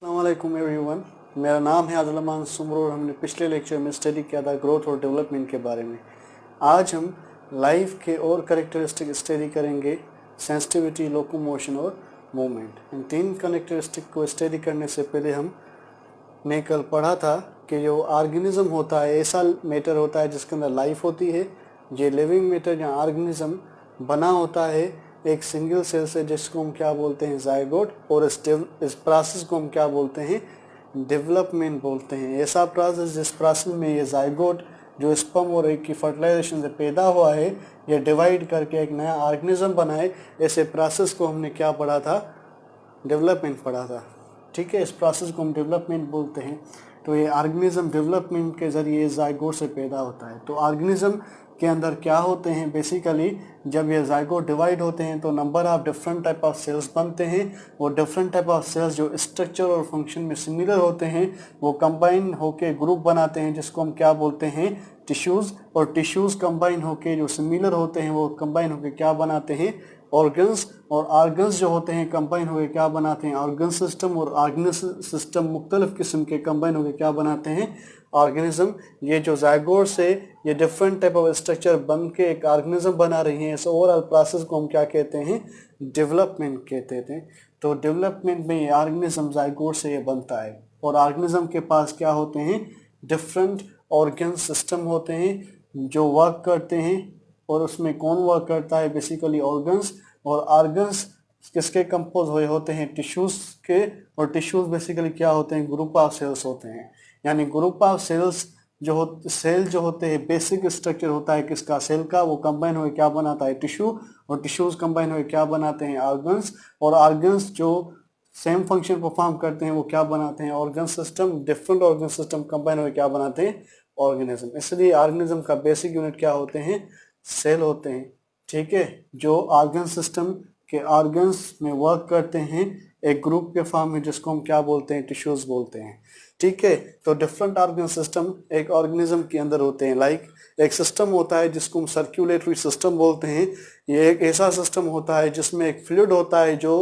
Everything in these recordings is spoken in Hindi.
अस्सलामुअलैकुम एवरीवन। मेरा नाम है आदिल सुमर और हमने पिछले लेक्चर में स्टडी किया था ग्रोथ और डेवलपमेंट के बारे में। आज हम लाइफ के और करेक्टरिस्टिक स्टडी करेंगे, सेंसिटिविटी, लोकोमोशन और मूवमेंट। इन तीन करेक्टरिस्टिक को स्टडी करने से पहले हमने कल पढ़ा था कि जो ऑर्गेनिज्म होता है ऐसा मैटर होता है जिसके अंदर लाइफ होती है। ये लिविंग मैटर या ऑर्गेनिज्म बना होता है एक सिंगल सेल से, जिसको हम क्या बोलते हैं, जायगोट। और इस प्रोसेस को हम क्या बोलते हैं, डेवलपमेंट बोलते हैं। ऐसा प्रोसेस जिस प्रोसेस में ये जायगोट जो स्पर्म और एग की फर्टिलाइजेशन से पैदा हुआ है, ये डिवाइड करके एक नया ऑर्गेनिज्म बनाए, ऐसे प्रोसेस को हमने क्या पढ़ा था, डेवलपमेंट पढ़ा था। ठीक है, इस प्रोसेस को हम डेवलपमेंट बोलते हैं। तो ये ऑर्गेनिज्म डेवलपमेंट के जरिए जायगोट से पैदा होता है। तो ऑर्गेनिज्म के अंदर क्या होते हैं, बेसिकली जब ये जायगोट डिवाइड होते हैं तो number of different type of cells बनते हैं। वो डिफरेंट टाइप ऑफ सेल्स जो स्ट्रक्चर और फंक्शन में सिमिलर होते हैं वो कंबाइन होके ग्रुप बनाते हैं, जिसको हम क्या बोलते हैं, टिश्यूज। और टिश्यूज कंबाइन होके जो सिमिलर होते हैं वो कंबाइन होके क्या बनाते हैं, ऑर्गन्स। और ऑर्गन्स जो होते हैं कंबाइन होके क्या बनाते हैं, ऑर्गन सिस्टम। और ऑर्गन सिस्टम मुख्तलिफ किस्म के कंबाइन होके क्या बनाते हैं, ऑर्गेनिज्म। ये जो जायगोट से ये डिफरेंट टाइप ऑफ स्ट्रक्चर बन के एक ऑर्गेनिज्म बना रही हैं, इस ओवरऑल प्रोसेस को हम क्या कहते हैं, डेवलपमेंट कहते थे। तो डेवलपमेंट में ये ऑर्गेनिज्म जायगोट से ये बनता है। और ऑर्गेनिज्म के पास क्या होते हैं, डिफरेंट ऑर्गन सिस्टम होते हैं जो वर्क करते हैं। और उसमें कौन वर्क करता है, बेसिकली ऑर्गन्स। और ऑर्गन्स किसके कंपोज हुए होते हैं, टिश्यूज के। और टिश्यूज बेसिकली क्या होते हैं, ग्रुप ऑफ सेल्स होते हैं। यानी ग्रुप ऑफ सेल्स सेल जो होते हैं, बेसिक स्ट्रक्चर होता है किसका, सेल का। वो कंबाइन हुए क्या बनाता है, टिश्यू। और टिश्यूज कंबाइन हुए क्या बनाते हैं, ऑर्गन्स। और ऑर्गन्स जो सेम फंक्शन परफॉर्म करते हैं वो क्या बनाते हैं, organ system. Different organ system combine हुए क्या बनाते हैं, ऑर्गेनिज्म। इसलिए ऑर्गेनिज्म का बेसिक यूनिट क्या होते हैं, सेल होते हैं। ठीक है, जो ऑर्गन सिस्टम के ऑर्गन्स में वर्क करते हैं एक ग्रुप के फॉर्म में, जिसको हम क्या बोलते हैं, टिश्यूज बोलते हैं। ठीक है, तो डिफरेंट ऑर्गन सिस्टम एक ऑर्गेनिज्म के अंदर होते हैं। लाइक एक सिस्टम होता है जिसको हम सर्कुलेटरी सिस्टम बोलते हैं। ये एक ऐसा सिस्टम होता है जिसमें एक फ्लूइड होता है जो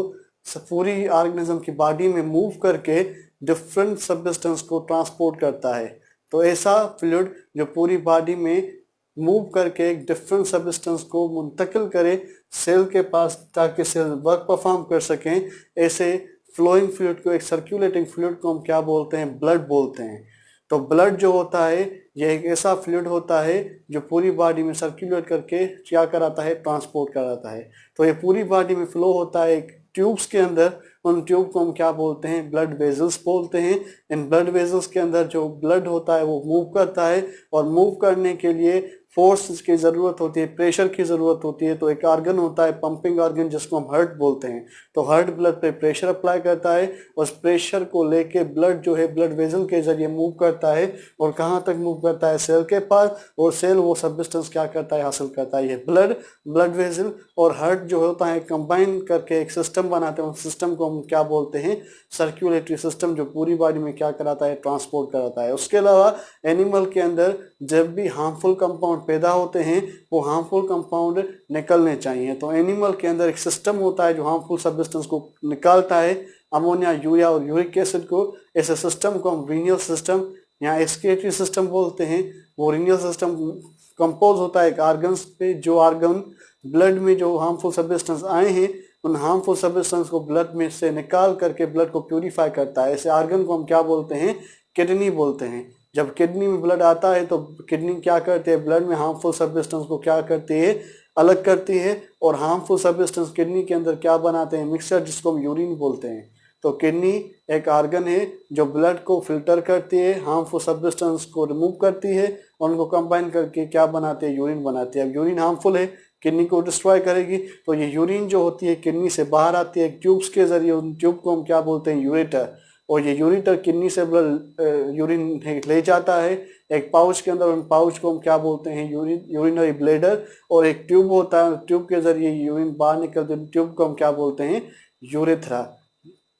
पूरी ऑर्गेनिज्म की बॉडी में मूव करके डिफरेंट सब्सटेंस को ट्रांसपोर्ट करता है। तो ऐसा फ्लूइड जो पूरी बॉडी में मूव करके एक डिफरेंट सब्सटेंस को मुंतकिल करे सेल के पास, ताकि सेल वर्क परफॉर्म कर सकें, ऐसे फ्लोइंग फ्लूइड को, एक सर्कुलेटिंग फ्लूइड को हम क्या बोलते हैं, ब्लड बोलते हैं। तो ब्लड जो होता है यह एक ऐसा फ्लूइड होता है जो पूरी बॉडी में सर्कुलेट करके क्या कराता है, ट्रांसपोर्ट कराता है। तो ये पूरी बॉडी में फ्लो होता है एक ट्यूब्स के अंदर। उन ट्यूब को हम क्या बोलते हैं, ब्लड वेजल्स बोलते हैं। इन ब्लड वेजल्स के अंदर जो ब्लड होता है वो मूव करता है। और मूव करने के लिए फोर्स की जरूरत होती है, प्रेशर की जरूरत होती है। तो एक ऑर्गन होता है पंपिंग ऑर्गन, जिसको हम हार्ट बोलते हैं। तो हार्ट ब्लड पे प्रेशर अप्लाई करता है, उस प्रेशर को लेके ब्लड जो है ब्लड वेजल के जरिए मूव करता है। और कहाँ तक मूव करता है, सेल के पास। और सेल वो सब्सटेंस क्या करता है, हासिल करता है। ये ब्लड वेजल और हार्ट जो होता है कंबाइन करके एक सिस्टम बनाते हैं। उस सिस्टम को हम क्या बोलते हैं, सर्कुलेटरी सिस्टम, जो पूरी बॉडी में क्या कराता है, ट्रांसपोर्ट कराता है। उसके अलावा एनिमल के अंदर जब भी हार्मफुल कंपाउंड पैदा होते हैं वो हार्मफुल कंपाउंड निकलने चाहिए। तो एनिमल के अंदर एक सिस्टम होता है जो हार्मफुल सब्सटेंस को निकालता है, अमोनिया, यूरिया और यूरिक एसिड को। ऐसे सिस्टम को हम रीनियल सिस्टम या एक्सक्रीटरी सिस्टम बोलते हैं। वो रीनियल सिस्टम कंपोज होता है एक ऑर्गन्स पे, जो ऑर्गन ब्लड में जो हार्मफुल सब्सटेंस आए हैं उन हार्मफुल सब्सटेंस को ब्लड में से निकाल करके ब्लड को प्यूरिफाई करता है। ऐसे ऑर्गन को हम क्या बोलते हैं, किडनी बोलते हैं। जब किडनी में ब्लड आता है तो किडनी क्या करती है, ब्लड में हार्मफुल सब्सटेंस को क्या करती है, अलग करती है। और हार्मफुल सब्सटेंस किडनी के अंदर क्या बनाते हैं, मिक्सचर, जिसको हम यूरिन बोलते हैं। तो किडनी एक ऑर्गन है जो ब्लड को फिल्टर करती है, हार्मफुल सब्सटेंस को रिमूव करती है और उनको कंबाइन करके क्या बनाती है, यूरिन बनाती है। अब यूरिन हार्मफुल है, किडनी को डिस्ट्रॉय करेगी। तो ये यूरिन जो होती है किडनी से बाहर आती है ट्यूब्स के जरिए। उन ट्यूब को हम क्या बोलते हैं, यूरेटर। और ये यूरेटर किडनी से यूरिन ले जाता है एक पाउच के अंदर। उन पाउच को हम क्या बोलते हैं, यूरिनरी ब्लेडर। और एक ट्यूब होता है, ट्यूब के जरिए यूरिन बाहर निकलते हैं, ट्यूब को हम क्या बोलते हैं, यूरेथ्रा।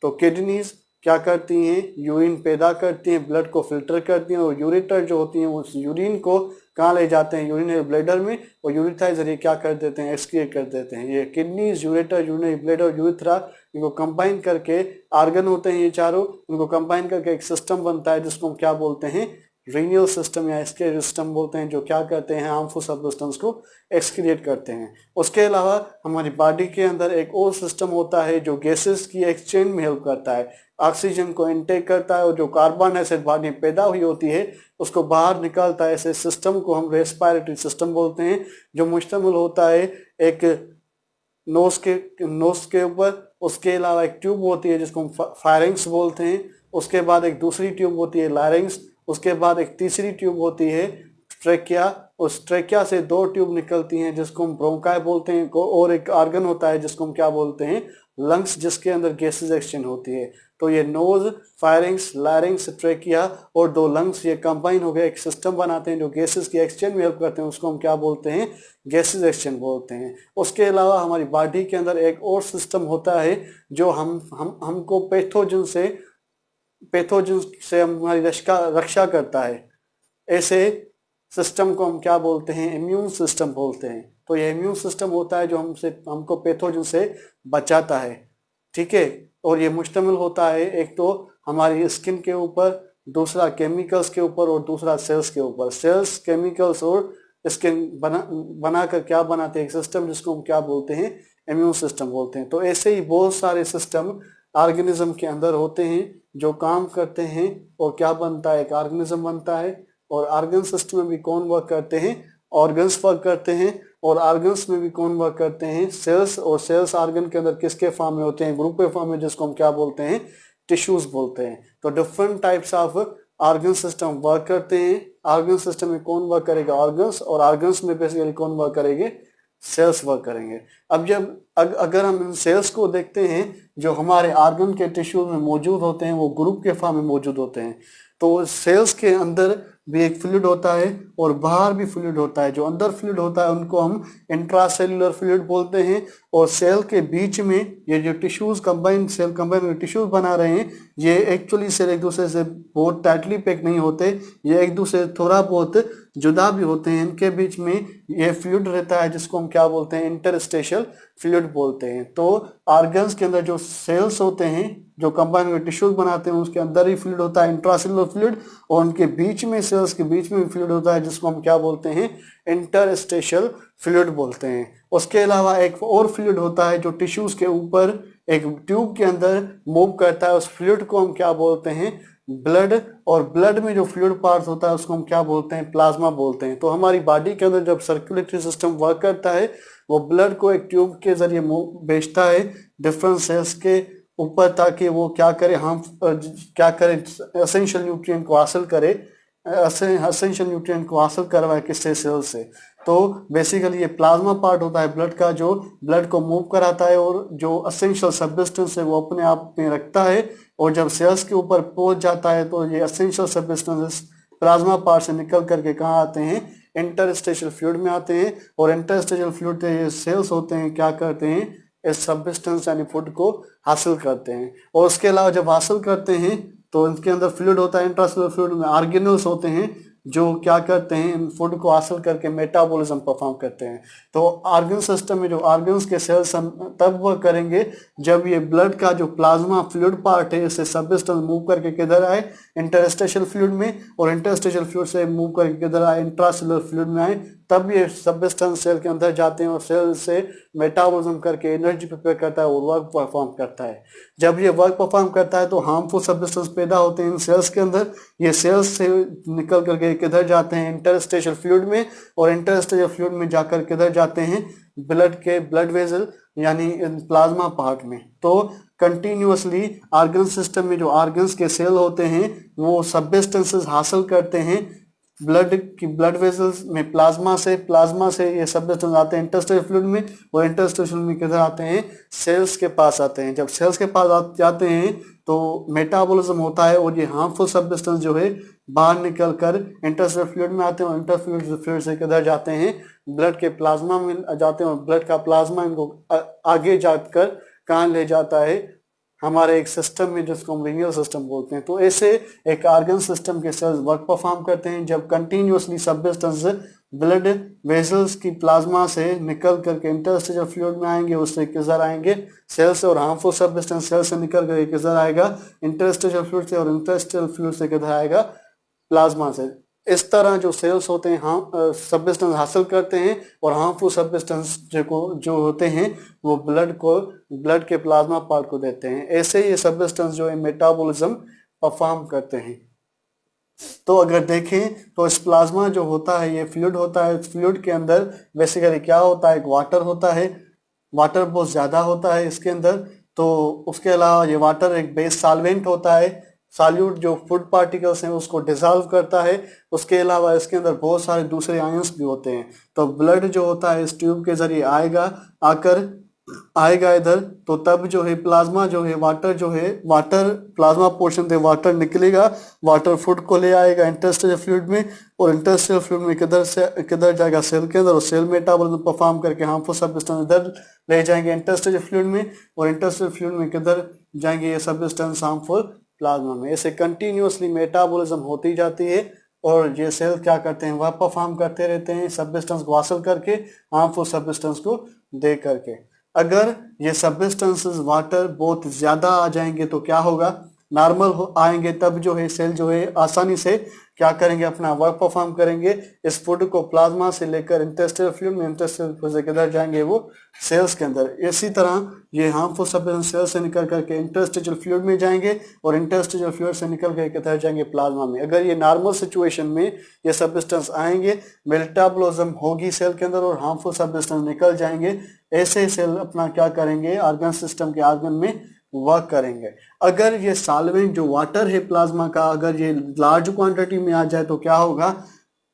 तो किडनीज क्या करती हैं, यूरिन पैदा करती हैं, ब्लड को फिल्टर करती हैं, और यूरेटर जो होती हैं उस यूरिन को कहाँ ले जाते हैं, यूरिनरी ब्लैडर में, और यूरिथ्रा के जरिए क्या कर देते हैं, एक्सक्रीट कर देते हैं। ये kidneys, ureter, urinary bladder, urethra, इनको कंबाइन करके ऑर्गन होते हैं ये चारों, इनको कंबाइन करके एक सिस्टम बनता है जिसको हम क्या बोलते हैं, रीनियल सिस्टम या एक्सक्रीट सिस्टम बोलते हैं, जो क्या करते हैं, हार्मफुल सब्सटेंस को एक्सक्रीट करते हैं। उसके अलावा हमारी बॉडी के अंदर एक और सिस्टम होता है जो गैसेस की एक्सचेंज में हेल्प करता है, ऑक्सीजन को इनटेक करता है, और जो कार्बन डाइऑक्साइड बॉडी में पैदा हुई होती है उसको बाहर निकालता है। ऐसे सिस्टम को हम रेस्पिरेटरी सिस्टम बोलते हैं, जो मुश्तमिल होता है एक नोज के ऊपर, उसके अलावा एक ट्यूब होती है जिसको हम फायरिंग्स बोलते हैं, उसके बाद एक दूसरी ट्यूब होती है लारिंग्स, उसके बाद एक तीसरी ट्यूब होती है ट्रेकिया, उस ट्रेकिया से 2 ट्यूब निकलती हैं जिसको हम ब्रोंकाई बोलते हैं, और एक ऑर्गन होता है जिसको हम क्या बोलते हैं, लंग्स, जिसके अंदर गैसेस एक्सचेंज होती है। तो ये नोज, फायरिंग्स, लारिंग्स, ट्रेकिया और 2 लंग्स, ये कंबाइन हो गए एक सिस्टम बनाते हैं जो गैसेस की एक्सचेंज में हेल्प करते हैं, उसको हम क्या बोलते हैं, गैसेस एक्सचेंज बोलते हैं। उसके अलावा हमारी बॉडी के अंदर एक और सिस्टम होता है जो हमको पैथोजन से हमारी रक्षा करता है। ऐसे सिस्टम को हम क्या बोलते हैं, इम्यून सिस्टम बोलते हैं। तो ये इम्यून सिस्टम होता है जो हमको पैथोजन से बचाता है, ठीक है। और ये मुश्तमिल होता है एक तो हमारी स्किन के ऊपर, दूसरा केमिकल्स के ऊपर, और दूसरा सेल्स के ऊपर। सेल्स, केमिकल्स और स्किन बनाकर क्या बनाते हैं, एक सिस्टम जिसको हम क्या बोलते हैं, इम्यून सिस्टम बोलते हैं। तो ऐसे ही बहुत सारे सिस्टम ऑर्गेनिज्म के अंदर होते हैं जो काम करते हैं, और क्या बनता है, एक ऑर्गेनिज्म बनता है। और ऑर्गन सिस्टम में भी कौन वर्क करते हैं, ऑर्गन्स वर्क करते हैं, और ऑर्गन्स में भी कौन वर्क करते हैं, सेल्स। और सेल्स ऑर्गन के अंदर किसके फॉर्म में होते हैं, ग्रुप के फॉर्म में, जिसको हम क्या बोलते हैं, टिश्यूज बोलते हैं। तो different types of organ system work करते हैं। ऑर्गन सिस्टम में कौन वर्क करेगा, ऑर्गन्स, और ऑर्गन्स में बेसिकली कौन वर्क करेंगे, सेल्स वर्क करेंगे। अब अगर हम इन सेल्स को देखते हैं जो हमारे ऑर्गन के टिश्यूज में मौजूद होते हैं, वो ग्रुप के फॉर्म में मौजूद होते हैं। तो सेल्स के अंदर भी एक फ्लूइड होता है और बाहर भी फ्लूइड होता है। जो अंदर फ्लूइड होता है उनको हम इंट्रासेल्युलर फ्लूइड बोलते हैं, और सेल के बीच में ये जो टिश्यूज सेल कंबाइन टिश्यूज बना रहे हैं, ये एक्चुअली सेल एक दूसरे से बहुत टाइटली पैक नहीं होते, ये एक दूसरे थोड़ा बहुत जुदा भी होते हैं। इनके बीच में ये फ्लूइड रहता है जिसको हम क्या बोलते हैं, इंटरस्टेशियल फ्लूइड बोलते हैं। तो ऑर्गन्स के अंदर जो सेल्स होते हैं जो कंबाइन में टिश्यूज बनाते हैं, उसके अंदर ही फ्लूइड होता है, इंट्रासेल्युलर फ्लूइड, और उनके बीच में, सेल्स के बीच में भी फ्लूइड होता है जिसको हम क्या बोलते हैं, इंटरस्टेशियल फ्लूइड बोलते हैं। उसके अलावा एक और फ्लूइड होता है जो टिश्यूज के ऊपर एक ट्यूब के अंदर मूव करता है, उस फ्लूइड को हम क्या बोलते हैं, ब्लड। और ब्लड में जो फ्लूइड पार्ट होता है उसको हम क्या बोलते हैं, प्लाज्मा बोलते हैं। तो हमारी बॉडी के अंदर जब सर्कुलेटरी सिस्टम वर्क करता है, वो ब्लड को एक ट्यूब के जरिए भेजता है डिफरेंट सेल्स के ऊपर, ताकि वो क्या करे, हम क्या करे, एसेंशियल न्यूट्रिएंट को हासिल करे, एसेंशियल न्यूट्रिएंट को हासिल करवाए किससे, सेल से। तो बेसिकली ये प्लाज्मा पार्ट होता है ब्लड का, जो ब्लड को मूव कराता है और जो एसेंशियल सब्सटेंस है वो अपने आप में रखता है। और जब सेल्स के ऊपर पहुंच जाता है तो ये एसेंशियल सब्सटेंस प्लाज्मा पार्ट से निकल करके कहाँ आते हैं, इंटरस्टेशियल फ्लूइड में आते हैं। और इंटरस्टेशियल फ्लूइड के ये सेल्स होते हैं क्या करते हैं, इस सब्सटेंस यानी फूड को हासिल करते हैं। और उसके अलावा जब हासिल करते हैं तो इनके अंदर फ्लूइड होता है, इंट्रासेल्युलर फ्लूइड में ऑर्गेनल्स होते हैं जो क्या करते हैं, इन फूड को हासिल करके मेटाबॉलिज्म परफॉर्म करते हैं। तो ऑर्गन सिस्टम में जो ऑर्गन्स के सेल्स हम तब वर्क करेंगे जब ये ब्लड का जो प्लाज्मा फ्लूइड पार्ट है इससे सब्सटेंस मूव करके किधर आए, इंटरस्टेशियल फ्लूइड में, और इंटरस्टेशियल फ्लूइड से मूव करके किधर आए, इंट्रासेल्युलर फ्लूइड में आए। तब ये सब्सटेंस सेल के अंदर जाते हैं और सेल से मेटाबॉलिज्म करके एनर्जी प्रिपेयर करता है और वर्क परफॉर्म करता है। जब ये वर्क परफॉर्म करता है तो हार्मफुल सब्सटेंस पैदा होते हैं इन सेल्स के अंदर। ये सेल्स से निकल करके किधर जाते हैं, इंटरस्टेशियल फ्लूइड में, और इंटरस्टेशियल फ्लूइड में जाकर किधर जाते हैं, ब्लड वेसल यानी प्लाज्मा पार्ट में। तो कंटिन्यूअसली ऑर्गन सिस्टम में जो ऑर्गन्स के सेल होते हैं वो सब्सटेंसेस हासिल करते हैं ब्लड वेसल्स में, प्लाज्मा से ये सब्सटेंस आते हैं इंटरस्टेशियल फ्लूइड में, और इंटरस्टेशियल में किधर आते हैं, सेल्स के पास आते हैं। जब सेल्स के पास जाते हैं तो मेटाबॉलिज्म होता है और ये हार्मफुल सब्सटेंस जो है बाहर निकल कर इंटरस्टेशियल फ्लूइड में आते हैं, और इंटरस्टेशियल फ्लूइड से किधर जाते हैं, ब्लड के प्लाज्मा में जाते हैं, और ब्लड का प्लाज्मा इनको आगे जाकर कहाँ ले जाता है, हमारे एक सिस्टम में जिसको हम रीनियल सिस्टम बोलते हैं। तो ऐसे एक ऑर्गन सिस्टम के सेल्स वर्क परफॉर्म करते हैं जब कंटिन्यूअसली सब्सटेंस ब्लड वेसल्स की प्लाज्मा से निकल करके इंटरस्टिशियल फ्लूइड में आएंगे, उससे किधर आएंगे सेल से, और हार्मफुल सब्सटेंस सेल से निकल करके किधर आएगा इंटरस्टिशियल फ्लूइड से, और इंटरस्टिशियल फ्लूइड से किधर आएगा प्लाज्मा से। इस तरह जो सेल्स होते हैं सब्सटेंस हासिल करते हैं और हार्मफुल सब्सटेंस जो होते हैं वो ब्लड के प्लाज्मा पार्ट को देते हैं। ऐसे ही ये सब्सटेंस जो है मेटाबॉलिज्म परफॉर्म करते हैं। तो अगर देखें तो इस प्लाज्मा जो होता है ये फ्लूइड होता है। फ्लूइड के अंदर बेसिकली क्या होता है, एक वाटर होता है, वाटर बहुत ज्यादा होता है इसके अंदर। तो उसके अलावा ये वाटर एक बेस सॉल्वेंट होता है, सॉल्यूट जो फूड पार्टिकल्स हैं उसको डिसॉल्व करता है। उसके अलावा इसके अंदर बहुत सारे दूसरे आयंस भी होते हैं। तो ब्लड जो होता है इस ट्यूब के जरिए आएगा इधर, तो तब जो है प्लाज्मा जो है वाटर प्लाज्मा पोर्शन से वाटर निकलेगा, वाटर फूड को ले आएगा इंटरस्टिशियल फ्लूइड में, और इंटरस्टिशियल फ्लूइड में किधर जाएगा सेल के अंदर, और सेल मेटाबॉलिज्म परफॉर्म करके हार्मफुल सब्सटेंस इधर ले जाएंगे इंटरस्टिशियल फ्लूइड में, और इंटरस्टिशियल फ्लूइड में किधर जाएंगे ये सब्सटेंस हार्मफुल प्लाज्मा में। ऐसे कंटिन्यूअसली मेटाबॉलिज्म होती जाती है और ये सेल क्या करते हैं वह परफॉर्म करते रहते हैं सब्सटेंस को हासिल करके, हार्मफुल सब्सटेंस को दे करके। अगर ये सब्सटेंसेस वाटर बहुत ज्यादा आ जाएंगे तो क्या होगा, नॉर्मल आएंगे तब जो है सेल जो है आसानी से क्या करेंगे, अपना वर्क परफॉर्म करेंगे। इस फूड को प्लाज्मा से लेकर इंटेस्टिनल फ्लूइड में, इंटेस्टिनल फ्लूइड से किधर जाएंगे वो सेल्स के अंदर। इसी तरह ये हार्मफुल सब्सटेंस सेल से निकल करके इंटरस्टिशियल फ्लूइड में जाएंगे और इंटरस्टिशियल फ्लूइड से निकल कर किधर जाएंगे प्लाज्मा में। अगर ये नॉर्मल सिचुएशन में ये सब्सटेंस आएंगे, मेटाबॉलिज्म होगी सेल के अंदर और हार्मफुल सब्सटेंस निकल जाएंगे। ऐसे सेल अपना क्या करेंगे, ऑर्गन सिस्टम के ऑर्गन में वर्क करेंगे। अगर ये सॉल्वेंट जो वाटर है प्लाज्मा का अगर ये लार्ज क्वांटिटी में आ जाए तो क्या होगा,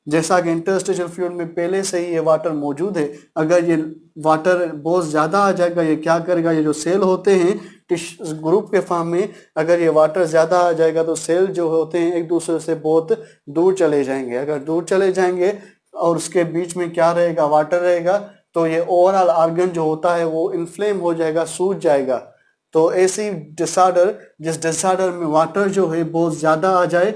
जैसा कि इंटरस्टिशियल फ्लूइड में पहले से ही ये वाटर मौजूद है, अगर ये वाटर बहुत ज्यादा आ जाएगा ये क्या करेगा, ये जो सेल होते हैं ग्रुप के फॉर्म में, अगर ये वाटर ज्यादा आ जाएगा तो सेल जो होते हैं एक दूसरे से बहुत दूर चले जाएंगे। अगर दूर चले जाएंगे और उसके बीच में क्या रहेगा, वाटर रहेगा, तो ये ओवरऑल ऑर्गन जो होता है वो इन्फ्लेम हो जाएगा, सूज जाएगा। तो ऐसी डिसऑर्डर, जिस डिसऑर्डर में वाटर जो है बहुत ज्यादा आ जाए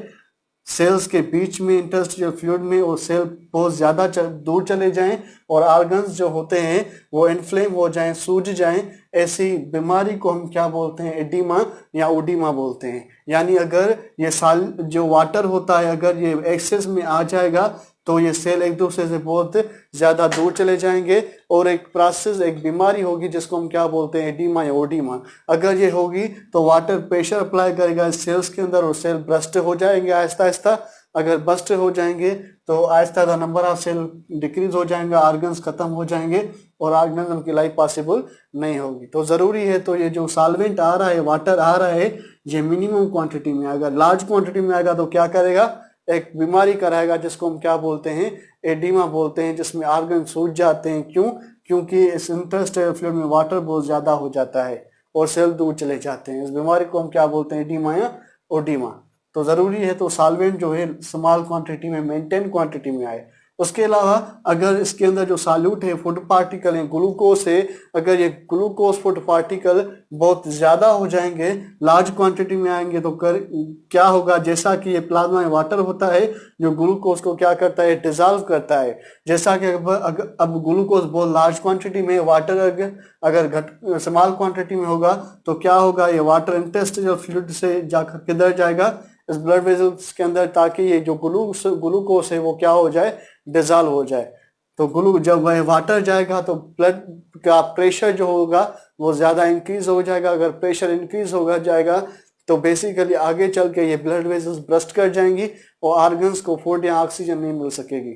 सेल्स के बीच में इंटरस्टिशियल फ्लूइड में, और सेल बहुत ज्यादा दूर चले जाएं और ऑर्गन्स जो होते हैं वो इन्फ्लेम हो जाएं, सूज जाएं, ऐसी बीमारी को हम क्या बोलते हैं, एडिमा या ओडिमा बोलते हैं। यानी अगर ये जो वाटर होता है अगर ये एक्सेस में आ जाएगा तो ये सेल एक दूसरे से बहुत ज्यादा दूर चले जाएंगे और एक प्रोसेस, एक बीमारी होगी जिसको हम क्या बोलते हैं, एडिमा या ओडिमा। अगर ये होगी तो वाटर प्रेशर अप्लाई करेगा सेल्स के अंदर और सेल बस्ट हो जाएंगे आहिस्ता आहिस्ता। अगर बस्ट हो जाएंगे तो आहिस्ता नंबर ऑफ सेल डिक्रीज हो जाएंगे, ऑर्गन्स खत्म हो जाएंगे और ऑर्गेनिज्म की लाइफ पॉसिबल नहीं होगी। तो जरूरी है, तो ये जो सॉल्वेंट आ रहा है, वाटर आ रहा है, ये मिनिमम क्वांटिटी में आएगा। लार्ज क्वांटिटी में आएगा तो क्या करेगा, एक बीमारी कराएगा जिसको हम क्या बोलते हैं, एडिमा बोलते हैं, जिसमें ऑर्गन सूज जाते हैं। क्यों? क्योंकि इस इंटरस्टिशियल फ्लूइड में वाटर बहुत ज्यादा हो जाता है और सेल दूर चले जाते हैं। इस बीमारी को हम क्या बोलते हैं, एडिमा या ओडिमा। तो जरूरी है तो सॉल्वेंट जो है स्मॉल क्वांटिटी में, मेंटेन क्वांटिटी में आए। उसके अलावा अगर इसके अंदर जो सॉल्यूट है, फूड पार्टिकल है, ग्लूकोज है, अगर ये ग्लूकोज फूड पार्टिकल बहुत ज्यादा हो जाएंगे, लार्ज क्वांटिटी में आएंगे तो क्या होगा, जैसा कि ये प्लाज्मा में वाटर होता है जो ग्लूकोज को क्या करता है, डिसॉल्व करता है। जैसा कि अब ग्लूकोज बहुत लार्ज क्वांटिटी में, वाटर अगर स्मॉल क्वांटिटी में होगा तो क्या होगा, ये वाटर इंटेस्टिशियल फ्लूइड से जाकर किधर जाएगा, इस ब्लड वेसल्स के अंदर, ताकि ये जो ग्लूकोज है वो क्या हो जाए, डिसॉल्व हो जाए। तो जब वह वाटर जाएगा तो ब्लड का प्रेशर जो होगा वो ज्यादा इंक्रीज हो जाएगा। अगर प्रेशर इंक्रीज होगा जाएगा तो बेसिकली आगे चल के ये ब्लड वेसल्स ब्रस्ट कर जाएंगी और ऑर्गन्स को फूड या ऑक्सीजन नहीं मिल सकेगी।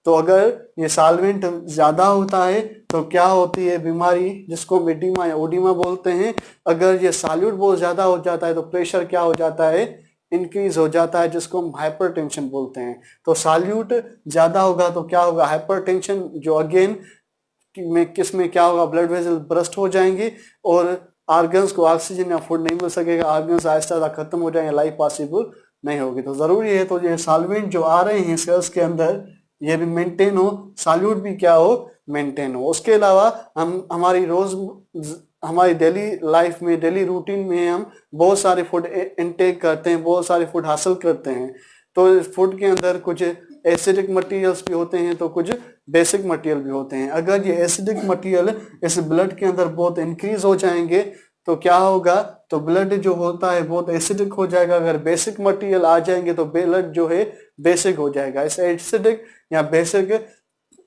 तो अगर ये सॉल्वेंट ज्यादा होता है तो क्या होती है बीमारी, जिसको हम एडिमा या ओडिमा बोलते हैं। अगर ये सॉल्यूट बहुत ज्यादा हो जाता है तो प्रेशर क्या हो जाता है, इंक्रीज हो जाता है, जिसको हम हाइपरटेंशन बोलते हैं। तो सॉल्यूट ज्यादा होगा तो क्या होगा, हाइपरटेंशन, जो अगेन में किसमें क्या होगा, ब्लड वेसल ब्रस्ट हो जाएंगे और ऑर्गन्स को ऑक्सीजन या फूड नहीं मिल सकेगा, ऑर्गन्स आहिस्ता खत्म हो जाएंगे, लाइफ पॉसिबल नहीं होगी। तो जरूरी है तो ये सॉल्वेंट जो आ रहे हैं सेल्स के अंदर ये भी मेंटेन हो, सॉल्यूट भी क्या हो, मेंटेन हो। उसके अलावा हमारी डेली लाइफ में, डेली रूटीन में हम बहुत सारे फूड इनटेक करते हैं, बहुत सारे फूड हासिल करते हैं। तो फूड के अंदर कुछ एसिडिक मटेरियल्स भी होते हैं तो कुछ बेसिक मटेरियल भी होते हैं। अगर ये एसिडिक मटेरियल इस ब्लड के अंदर बहुत इंक्रीज हो जाएंगे तो क्या होगा, तो ब्लड जो होता है बहुत एसिडिक हो जाएगा। अगर बेसिक मटेरियल आ जाएंगे तो ब्लड जो है बेसिक हो जाएगा। इस एसिडिक या बेसिक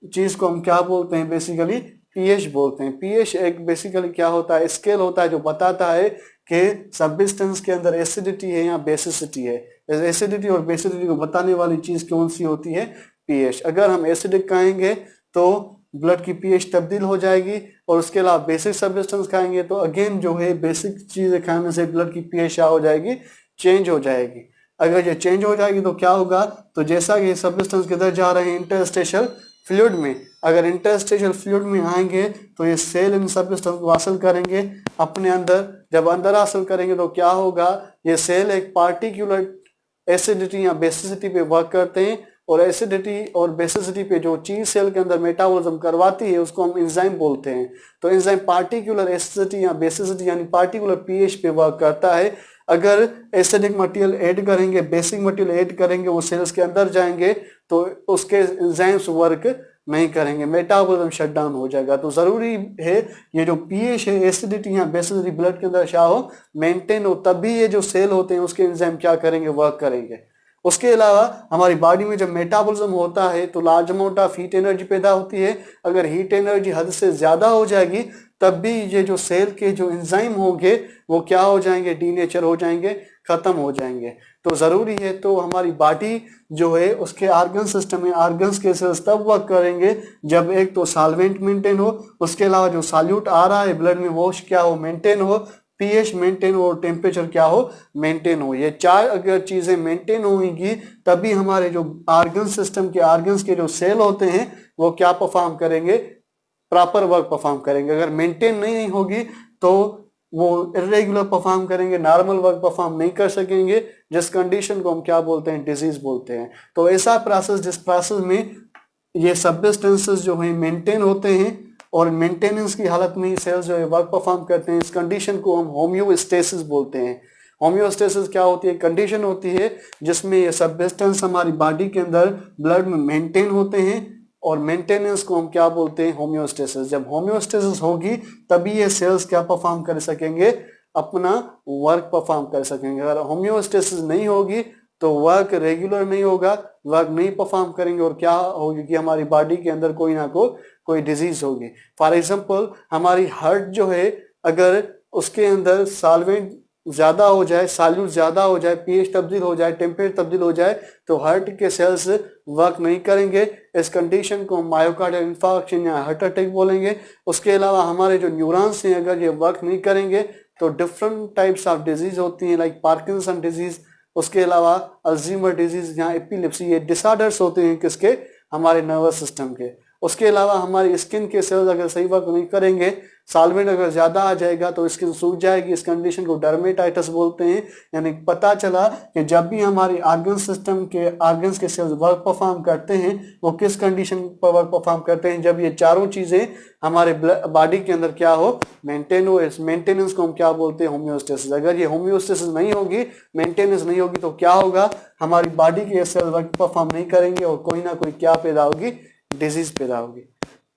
चीज को हम क्या बोलते हैं, बेसिकली पीएच बोलते हैं। पीएच एक बेसिकली क्या होता है, स्केल होता है जो बताता है कि सब्सटेंस के अंदर एसिडिटी है या बेसिसिटी है। एसिडिटी और बेसिसिटी को बताने वाली चीज कौन सी होती है, पीएच। अगर हम एसिडिक खाएंगे तो ब्लड की पीएच तब्दील हो जाएगी, और उसके अलावा बेसिक सब्सटेंस खाएंगे तो अगेन जो है बेसिक चीजें खाने से ब्लड की पीएच क्या हो जाएगी, चेंज हो जाएगी। अगर ये चेंज हो जाएगी तो क्या होगा, तो जैसा कि सब्सटेंस किधर जा रहे हैं, इंटरस्टेशियल फ्लूइड में। अगर इंटरस्टेशियल फ्लूइड में आएंगे तो ये सेल इन सब्सटेंस को हासिल करेंगे अपने अंदर। जब अंदर हासिल करेंगे तो क्या होगा, ये सेल एक पार्टिकुलर एसिडिटी या बेसिसिटी पे वर्क करते हैं, और एसिडिटी और बेसिसिटी पे जो चीज सेल के अंदर मेटाबॉलिज्म करवाती है उसको हम एंजाइम बोलते हैं। तो एंजाइम पार्टिकुलर एसिडिटी या बेसिसिटी यानी पार्टिकुलर पीएच पे वर्क करता है। अगर एसिडिक मटेरियल ऐड करेंगे, बेसिक मटेरियल ऐड करेंगे, वो सेल्स के अंदर जाएंगे तो उसके एंजाइम्स वर्क नहीं करेंगे, मेटाबॉलिज्म शट डाउन हो जाएगा। तो जरूरी है ये जो पीएच है, एसिडिटी या बेसिसिटी ब्लड के अंदर क्या हो, मेंटेन हो, तभी ये जो सेल होते हैं उसके एंजाइम क्या करेंगे, वर्क करेंगे। उसके अलावा हमारी बॉडी में जब मेटाबॉलिज्म होता है तो large amount of heat energy पैदा होती है। अगर हीट एनर्जी हद से ज्यादा हो जाएगी तब भी ये जो सेल के जो एंजाइम होंगे वो क्या हो जाएंगे, डीनेचर हो जाएंगे, खत्म हो जाएंगे। तो जरूरी है, तो हमारी बॉडी जो है उसके ऑर्गन सिस्टम में ऑर्गन्स के सेल्स तब वर्क करेंगे जब एक तो सॉल्वेंट मेंटेन हो, उसके अलावा जो सॉल्यूट आ रहा है ब्लड में वो क्या हो, मेंटेन हो, पीएच मेंटेन हो और टेम्परेचर क्या हो, मेंटेन हो। ये चार अगर चीजें मेंटेन होंगी तभी हमारे जो ऑर्गन सिस्टम के ऑर्गन्स के जो सेल होते हैं वो क्या परफॉर्म करेंगे, प्रॉपर वर्क परफॉर्म करेंगे। अगर मेंटेन नहीं होगी तो वो इरेगुलर परफॉर्म करेंगे, नॉर्मल वर्क परफॉर्म नहीं कर सकेंगे, जिस कंडीशन को हम क्या बोलते हैं, डिजीज बोलते हैं। तो ऐसा प्रोसेस जिस प्रोसेस में ये सब्सटेंसेस जो है मेंटेन होते हैं और मेंटेनेंस की हालत में ही सेल्स जो है वर्क परफॉर्म करते हैं, इस कंडीशन को हम होम्योस्टेसिस बोलते हैं। होम्योस्टेसिस क्या होती है, कंडीशन होती है जिसमें ये सब्सटेंस हमारी बॉडी के अंदर ब्लड में मेंटेन होते हैं, और मेंटेनेंस को हम क्या बोलते हैं, होम्योस्टेसिस। जब होम्योस्टेसिस होगी तभी ये सेल्स क्या परफॉर्म कर सकेंगे, अपना वर्क परफॉर्म कर सकेंगे। अगर होम्योस्टेसिस नहीं होगी तो वर्क रेगुलर नहीं होगा, वर्क नहीं परफॉर्म करेंगे, और क्या होगी कि हमारी बॉडी के अंदर कोई ना कोई डिजीज होगी। फॉर एग्जांपल हमारी हार्ट जो है, अगर उसके अंदर सॉल्वेंट ज्यादा हो जाए, सॉल्यूट ज्यादा हो जाए, पीएच तब्दील हो जाए, टेम्परेचर तब्दील हो जाए तो हार्ट के सेल्स वर्क नहीं करेंगे। इस कंडीशन को मायोकार्डियल इंफार्क्शन या हार्ट अटैक बोलेंगे। उसके अलावा हमारे जो न्यूरॉन्स हैं अगर ये वर्क नहीं करेंगे तो डिफरेंट टाइप्स ऑफ डिजीज होती हैं, लाइक पार्किंसन डिजीज, उसके अलावा अल्जीमर डिजीज या एपिलेप्सी, ये डिसऑर्डर्स होते हैं किसके, हमारे नर्वस सिस्टम के। उसके अलावा हमारी स्किन के सेल्स अगर सही वर्क नहीं करेंगे, सॉल्वेंट अगर ज्यादा आ जाएगा तो स्किन सूख जाएगी, इस कंडीशन को डर्मेटाइटिस बोलते हैं। यानी पता चला कि जब भी हमारी ऑर्गन सिस्टम के ऑर्गन्स के सेल्स वर्क परफॉर्म करते हैं वो किस कंडीशन पर वर्क परफॉर्म करते हैं, जब ये चारों चीजें हमारे बॉडी के अंदर क्या हो, मेंटेन हो। इस मेंटेनेंस को हम क्या बोलते हैं, होम्योस्टेसिस। अगर ये होम्योस्टेसिस नहीं होगी, मेंटेनेंस नहीं होगी तो क्या होगा, हमारी बॉडी के सेल्स वर्क परफॉर्म नहीं करेंगे और कोई ना कोई क्या पैदा होगी, डिजीज पैदा होगी।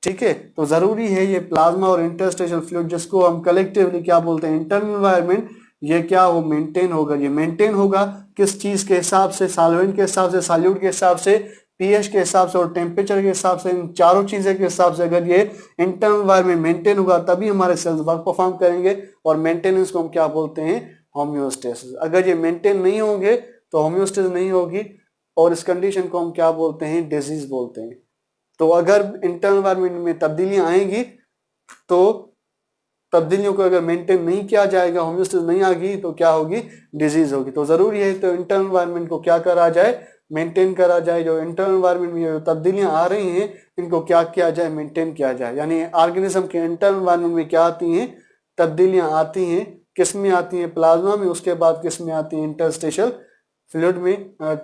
ठीक है, तो जरूरी है ये प्लाज्मा और इंटरस्टेशियल फ्लूइड, जिसको हम कलेक्टिवली क्या बोलते हैं, इंटरनल एनवायरनमेंट, ये क्या हो, मेंटेन होगा। ये मेंटेन होगा किस चीज के हिसाब से, सॉल्वेंट के हिसाब से, सॉल्यूट के हिसाब से, पीएच के हिसाब से और टेम्परेचर के हिसाब से। इन चारों चीजें के हिसाब से अगर ये इंटरनल एनवायरनमेंट मेंटेन होगा तभी हमारे सेल्स वर्क परफॉर्म करेंगे, और मेंटेनेंस को हम क्या बोलते हैं, होम्योस्टेसिस। अगर ये मेंटेन नहीं होंगे तो होम्योस्टेसिस नहीं होगी, और इस कंडीशन को हम क्या बोलते हैं, डिजीज बोलते हैं। तो अगर इंटरनल एनवायरनमेंट में तब्दीलियां आएंगी तो तब्दीलियों को अगर मेंटेन नहीं किया जाएगा, होम्योस्टेसिस नहीं आएगी तो क्या होगी, डिजीज होगी। तो जरूरी है तो इंटरनल एनवायरनमेंट को क्या करा जाए, मेंटेन करा जाए। जो इंटरनल एनवायरनमेंट में जो तब्दीलियां आ रही हैं इनको क्या किया जाए, मेंटेन किया जाए। यानी ऑर्गेनिज्म के इंटरनल एनवायरनमेंट में क्या आती हैं, तब्दीलियां आती हैं। किस में आती हैं, प्लाज्मा में, उसके बाद किस में आती है, इंटरस्टेशियल फ्लूइड में।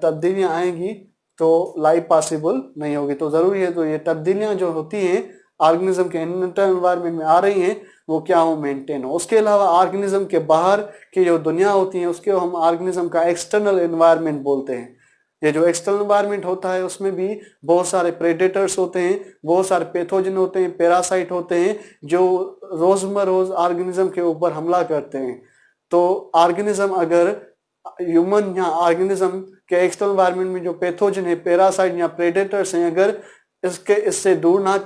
तब्दीलियां आएंगी तो लाइफ पॉसिबल नहीं होगी। तो जरूरी है तो ये तब्दीलियां जो होती हैं ऑर्गेनिज्म के इंटरनल एनवायरनमेंट में आ रही हैं वो क्या हो, मेंटेन हो। उसके अलावा ऑर्गेनिज्म के बाहर की जो दुनिया होती है उसके हम ऑर्गेनिज्म का एक्सटर्नल एनवायरनमेंट बोलते हैं। ये जो एक्सटर्नल एनवायरनमेंट होता है उसमें भी बहुत सारे प्रेडेटर्स होते हैं, बहुत सारे पैथोजन होते हैं, पैरासाइट होते हैं जो रोज ऑर्गेनिज्म के ऊपर हमला करते हैं। तो ऑर्गेनिज्म अगर ह्यूमन या ऑर्गेनिज्म के एक्सटर्नल एनवायरनमेंट में जो पैथोजन है, पैरासाइट या प्रेडेटर्स हैं, अगर इससे दूर ना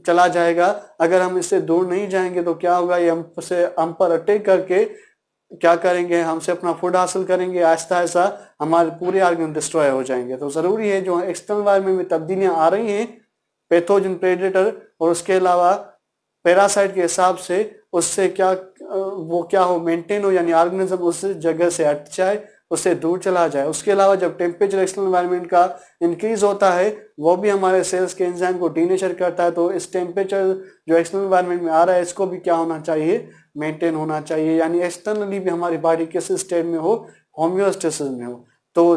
चला जाएगा, अगर हम इससे दूर नहीं जाएंगे तो क्या होगा, ये हम पर अटैक करके क्या करेंगे, हमसे अपना फूड हासिल करेंगे, आहिस्ता आहिस्ता हमारे पूरे ऑर्गन डिस्ट्रॉय हो जाएंगे। तो जरूरी है जो एक्सटर्नल एनवायरनमेंट में तब्दीलियां आ रही हैं पैथोजन, प्रेडेटर और उसके अलावा पैरासाइट के हिसाब से, उससे क्या वो क्या हो, मेंटेन हो, यानी ऑर्गेनिज्म उस जगह से हट जाए, उससे दूर चला जाए। उसके अलावा जब टेम्परेचर एक्सटर्नल एनवायरनमेंट का इंक्रीज होता है वो भी हमारे सेल्स के एंजाइम को डीनेचर करता है। तो इस टेम्परेचर जो एक्सटर्नल एनवायरनमेंट में आ रहा है इसको भी क्या होना चाहिए, मेंटेन होना चाहिए, यानी एक्सटर्नली भी हमारी बॉडी किस स्टेट में हो, होम्योस्टेसिस में हो। तो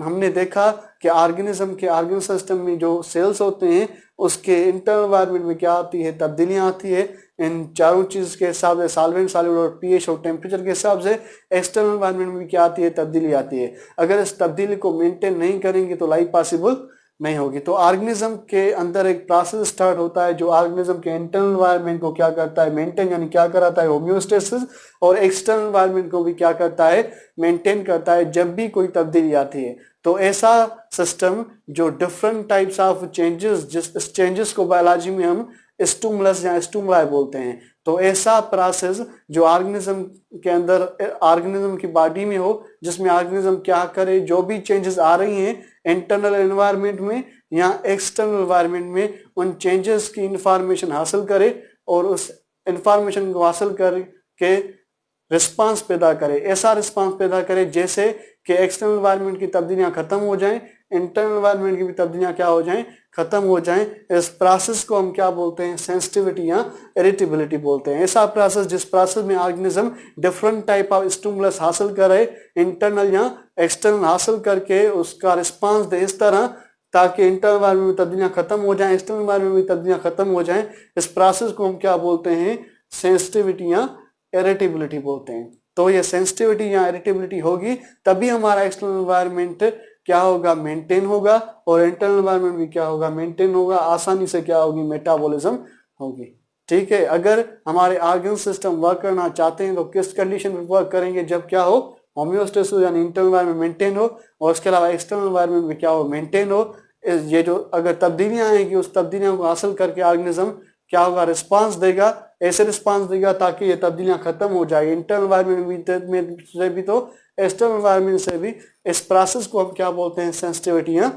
हमने देखा कि ऑर्गेनिज्म सिस्टम में जो सेल्स होते हैं उसके इंटरनल एनवायरनमेंट में क्या आती है, तब्दीलियां आती है। इन चारों चीज के हिसाब से, सॉल्वेंट, सॉल्यूट और पीएच और टेम्परेचर के हिसाब से एक्सटर्नल एनवायरनमेंट में क्या आती है, तब्दीली आती है। अगर इस तब्दीली को मेंटेन नहीं करेंगे तो लाइफ पॉसिबल नहीं होगी। तो ऑर्गेनिज्म के अंदर एक प्रोसेस स्टार्ट होता है जो ऑर्गेनिज्म के इंटरनल एनवायरनमेंट को क्या करता है, मेंटेन, यानी क्या कराता है, होम्योस्टेसिस, और एक्सटर्नल एनवायरनमेंट को भी क्या करता है, मेंटेन करता है जब भी कोई तब्दीली आती है। तो ऐसा सिस्टम जो डिफरेंट टाइप्स ऑफ चेंजेस, जिस चेंजेस को बायोलॉजी में हम स्टिमुलस या स्टिमुलाई बोलते हैं, तो ऐसा प्रोसेस जो ऑर्गेनिज्म के अंदर, ऑर्गेनिज्म की बॉडी में हो, जिसमें ऑर्गेनिज्म क्या करे, जो भी चेंजेस आ रही हैं इंटरनल एनवायरनमेंट में या एक्सटर्नल एनवायरनमेंट में, उन चेंजेस की इंफॉर्मेशन हासिल करे और उस इंफॉर्मेशन को हासिल करके रिस्पांस पैदा करे। ऐसा रिस्पांस पैदा करे जैसे कि एक्सटर्नल एनवायरनमेंट की तब्दीलियां खत्म हो जाएं, इंटरनल एनवायरनमेंट की भी तब्दीलियां क्या हो जाएं, खत्म हो जाएं। इस प्रोसेस को हम क्या बोलते हैं, सेंसिटिविटी या इरिटेबिलिटी बोलते हैं। ऐसा प्रोसेस जिस प्रोसेस में organism different type of stimulus हासिल करे, इंटरनल या एक्सटर्नल हासिल करके उसका रिस्पांस दे इस तरह ताकि इंटरनल एनवायरनमेंट में तब्दीलियां खत्म हो जाएं, एक्सटर्नल एनवायरनमेंट में तब्दीलियां खत्म हो जाएं। इस प्रोसेस को हम क्या बोलते हैं, सेंसिटिविटी या इरिटेबिलिटी बोलते हैं। तो ये सेंसिटिविटी या इरिटेबिलिटी होगी तभी हमारा एक्सटर्नल एनवायरनमेंट क्या होगा, मेंटेन होगा, और इंटरनल एनवायरनमेंट भी क्या होगा, मेंटेन होगा। आसानी से क्या होगी, मेटाबॉलिज्म होगी। ठीक है, अगर हमारे ऑर्गन सिस्टम वर्क करना चाहते हैं तो किस कंडीशन में वर्क करेंगे, जब क्या हो, होम्योस्टेसिस यानी इंटरनल एनवायरनमेंट मेंटेन हो और उसके अलावा एक्सटर्नल एनवायरनमेंट में क्या हो, मेंटेन हो। ये जो अगर तब्दीलियां आएंगी उस तब्दीलियों को हासिल करके ऑर्गेनिज्म क्या होगा, रिस्पांस देगा, ऐसे रिस्पांस देगा ताकि ये तब्दीलियां खत्म हो जाए इंटरनल एनवायरनमेंट से भी तो एक्सटर्नल एनवायरनमेंट से भी। इस प्रोसेस को हम क्या बोलते हैं, सेंसिटिविटी या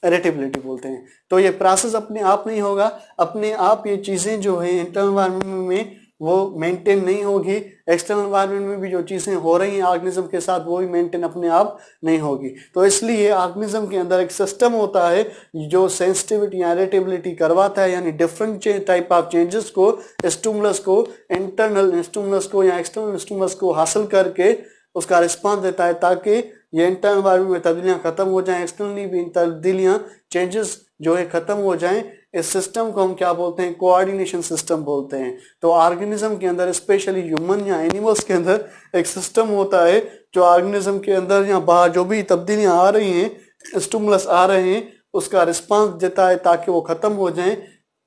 इरिटेबिलिटी बोलते हैं। तो ये प्रोसेस अपने आप नहीं होगा, अपने आप ये चीजें जो है इंटरनल एनवायरनमेंट में वो मेंटेन नहीं होगी, एक्सटर्नल एनवायरनमेंट में भी जो चीजें हो रही हैं ऑर्गेनिज्म के साथ वो भी मेंटेन अपने आप नहीं होगी। तो इसलिए ऑर्गेनिज्म के अंदर एक सिस्टम होता है जो सेंसिटिविटी या इरिटेबिलिटी करवाता है, यानी डिफरेंट टाइप ऑफ चेंजेस को, स्टिमुलस को, इंटरनल स्टिमुलस को या एक्सटर्नल स्टिमुलस को हासिल करके उसका रिस्पांस देता है ताकि ये इंटरनल एनवायरनमेंट में तब्दीलियां खत्म हो जाएं, एक्सटर्नली भी तब्दीलियां, चेंजेस जो है खत्म हो जाएं। इस सिस्टम को हम क्या बोलते हैं, कोऑर्डिनेशन सिस्टम बोलते हैं। तो ऑर्गेनिज्म के अंदर, स्पेशली ह्यूमन या एनिमल्स के अंदर एक सिस्टम होता है जो ऑर्गेनिज्म के अंदर या बाहर जो भी तब्दीलियां आ रही हैं, स्टिमुलस आ रहे हैं, उसका रिस्पांस देता है ताकि वो खत्म हो जाएं,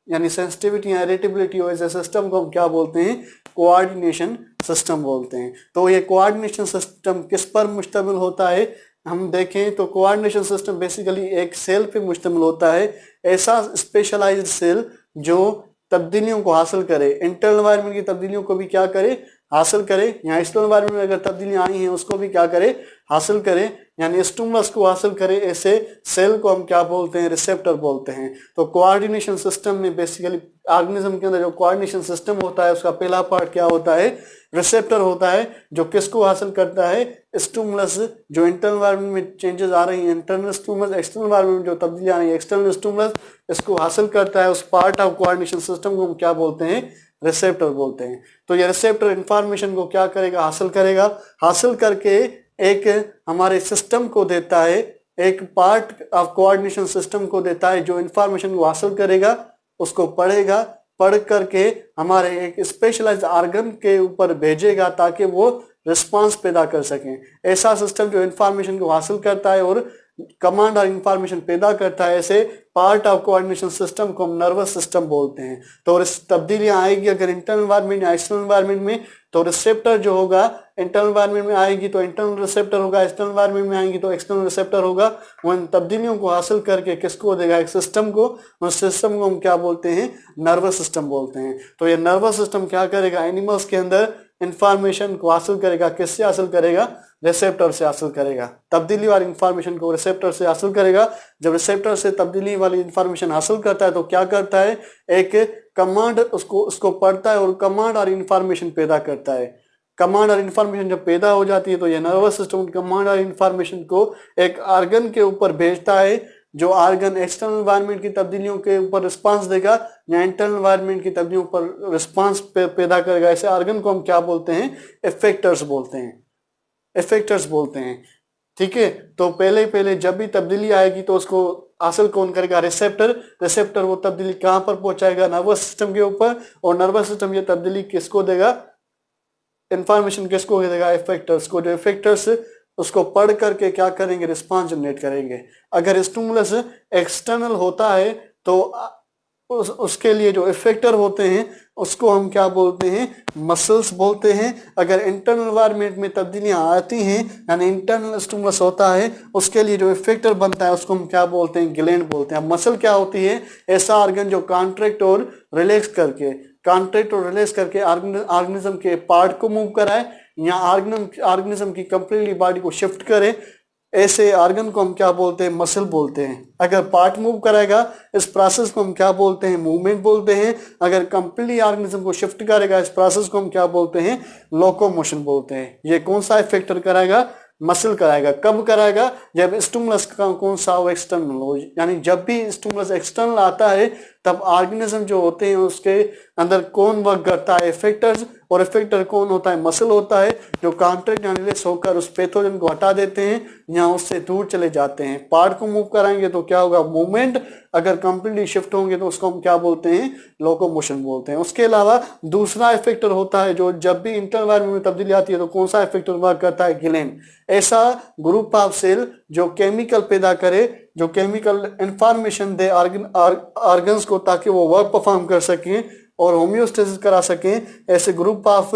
यानी सेंसिटिविटी या इरिटेबिलिटी हो। ऐसे सिस्टम को हम क्या बोलते हैं, कोऑर्डिनेशन सिस्टम बोलते हैं। तो ये कोऑर्डिनेशन सिस्टम किस पर मुश्तमिल होता है, हम देखें तो कोऑर्डिनेशन सिस्टम बेसिकली एक सेल पे मुश्तमिल होता है, ऐसा स्पेशलाइज्ड सेल जो तब्दीलियों को हासिल करे, इंटरनल एनवायरनमेंट की तब्दीलियों को भी क्या करे, हासिल करे, या एक्सटर्नल एनवायरनमेंट में अगर तब्दीलियां आई हैं उसको भी क्या करे, हासिल करे, यानी स्टिमुलस को हासिल करे। ऐसे सेल को हम क्या बोलते हैं, रिसेप्टर बोलते हैं। तो कोऑर्डिनेशन सिस्टम में बेसिकली ऑर्गेनिज्म के अंदर जो कोऑर्डिनेशन सिस्टम होता है उसका पहला पार्ट क्या होता है, रिसेप्टर होता है, जो किसको हासिल करता है, स्टिमुलस, जो इंटरनल एनवायरनमेंट में चेंजेस आ रही हैं, इंटरनल स्टिमुलस, एक्सटर्नल एनवायरनमेंट में जो तब्दीली आ रही है, एक्सटर्नल स्टिमुलस, इसको हासिल करता है। उस पार्ट ऑफ कोऑर्डिनेशन सिस्टम को हम क्या बोलते हैं, रिसेप्टर बोलते हैं। तो ये रिसेप्टर इंफॉर्मेशन को क्या करेगा, हासिल करेगा, हासिल करके एक हमारे सिस्टम को देता है, एक पार्ट ऑफ कोऑर्डिनेशन सिस्टम को देता है जो इंफॉर्मेशन को हासिल करेगा, उसको पढ़ेगा, पढ़ करके हमारे एक स्पेशलाइज्ड ऑर्गन के ऊपर भेजेगा ताकि वो रिस्पांस पैदा कर सकें। ऐसा सिस्टम जो इंफॉर्मेशन को हासिल करता है और कमांड और इंफॉर्मेशन पैदा करता है, ऐसे पार्ट ऑफ कोऑर्डिनेशन सिस्टम को हम नर्वस सिस्टम बोलते हैं। तो तब्दीलियां आएगी अगर इंटरनल एनवायरनमेंट या एक्सटर्नल एनवायरनमेंट में, तो रिसेप्टर जो होगा इंटरनल एनवायरनमेंट में आएगी तो इंटरनल रिसेप्टर होगा, एक्सटर्नल एनवायरनमेंट में आएंगी तो एक्सटर्नल रिसेप्टर होगा। वो इन तब्दीलियों को हासिल करके किसको देगा, एक सिस्टम को। उस सिस्टम को हम क्या बोलते हैं, नर्वस सिस्टम बोलते हैं। तो ये नर्वस सिस्टम क्या करेगा, एनिमल्स के अंदर इंफॉर्मेशन को हासिल करेगा। किससे हासिल करेगा, रिसेप्टर से हासिल करेगा। तब्दीली वाली इंफॉर्मेशन को रिसेप्टर से हासिल करेगा। जब रिसेप्टर से तब्दीली वाली इंफॉर्मेशन हासिल करता है तो क्या करता है, एक कमांड उसको पढ़ता है और कमांड और इंफॉर्मेशन पैदा करता है। कमांड और इंफॉर्मेशन जब पैदा हो जाती है तो ये नर्वस सिस्टम कमांड और इंफॉर्मेशन को एक ऑर्गन के ऊपर भेजता है, जो ऑर्गन एक्सटर्नल एनवायरनमेंट की तब्दीलियों के ऊपर रिस्पांस देगा या इंटरनल एनवायरनमेंट की तब्दीलियों पर रिस्पांस पैदा करेगा। ऐसे ऑर्गन को हम क्या बोलते हैं, इफेक्टर्स बोलते हैं, इफेक्टर्स बोलते हैं। ठीक है, तो पहले जब भी तब्दीली आएगी तो उसको हासिल कौन करेगा, रिसेप्टर। रिसेप्टर वो तब्दीली कहां पर पहुंचाएगा, नर्वस सिस्टम के ऊपर, और नर्वस सिस्टम ये तब्दीली किसको देगा, इंफॉर्मेशन किसको देगा, इफेक्टर्स को। जो इफेक्टर्स उसको पढ़ करके क्या करेंगे, रिस्पांस जनरेट करेंगे। अगर स्टिमुलस एक्सटर्नल होता है तो उसके लिए जो इफेक्टर होते हैं उसको हम क्या बोलते हैं, मसल्स बोलते हैं। अगर इंटरनल एनवायरनमेंट में तब्दीलियां आती हैं यानी इंटरनल स्टिमुलस होता है, उसके लिए जो इफेक्टर बनता है उसको हम क्या बोलते हैं, ग्लैंड बोलते हैं। मसल क्या होती है, ऐसा ऑर्गन जो कॉन्ट्रैक्ट और रिलैक्स करके ऑर्गेनिज्म के पार्ट को मूव कराए या ऑर्गेनिज्म की कंप्लीटली बॉडी को शिफ्ट करे, ऐसे ऑर्गन को हम क्या बोलते हैं, मसल बोलते हैं। अगर पार्ट मूव कराएगा इस प्रोसेस को हम क्या बोलते हैं, मूवमेंट बोलते हैं। अगर कंप्लीटली ऑर्गेनिज्म को शिफ्ट करेगा इस प्रोसेस को हम क्या बोलते हैं, लोकोमोशन बोलते हैं। ये कौन सा इफेक्टर कराएगा, मसल कराएगा। कब कराएगा, जब स्टिमुलस का कौन सा हो, एक्सटर्नल हो। यानी जब भी स्टिमुलस एक्सटर्नल आता है तब ऑर्गेनिज्म जो होते हैं उसके अंदर कौन वर्क करता है, इफेक्टर्स। और इफेक्टर कौन होता है, मसल होता है, जो कॉन्ट्रैक्ट या रिलैक्स होकर उस पैथोजन को हटा देते हैं या उससे दूर चले जाते हैं। पार्ट को मूव कराएंगे तो क्या होगा, मूवमेंट। अगर कंप्लीटली शिफ्ट होंगे तो उसको हम क्या बोलते हैं, लोकोमोशन बोलते हैं। उसके अलावा दूसरा इफेक्टर होता है जो जब भी इंटरनल एनवायरनमेंट में तब्दीली आती है तो कौन सा इफेक्टर वर्क करता है, ग्लैंड। ऐसा ग्रुप ऑफ सेल जो केमिकल पैदा करे, जो केमिकल इंफॉर्मेशन दे ऑर्गन्स को ताकि वो वर्क परफॉर्म कर सकें और होम्योस्टेसिस करा सकें, ऐसे ग्रुप ऑफ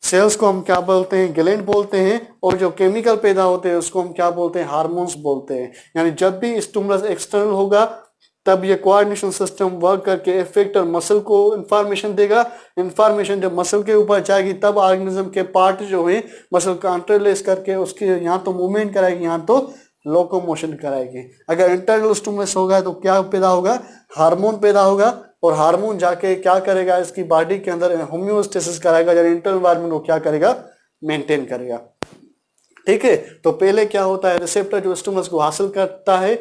सेल्स को हम क्या बोलते हैं, ग्लैंड बोलते हैं। और जो केमिकल पैदा होते हैं उसको हम क्या बोलते हैं, हार्मोन्स बोलते हैं। यानी जब भी स्टिमुलस एक्सटर्नल होगा तब ये कोऑर्डिनेशन सिस्टम वर्क करके इफेक्टर मसल को इंफॉर्मेशन देगा। इंफॉर्मेशन जब मसल के ऊपर जाएगी तब ऑर्गेनिज्म के पार्ट जो है मसल कॉन्ट्रैक्ट करके उसकी यहाँ तो मूवमेंट कराएगी, यहाँ तो लोकोमोशन कराएगी। अगर इंटरनल स्टिमुलस होगा तो क्या पैदा होगा, हार्मोन पैदा होगा। और हार्मोन जाके क्या करेगा, इसकी बॉडी के अंदर होम्योस्टेसिस कराएगा, जब इंटरनल एनवायरनमेंट को क्या करेगा, मेंटेन करेगा। ठीक है, तो पहले क्या होता है, रिसेप्टर जो स्टिमुलस को हासिल करता है,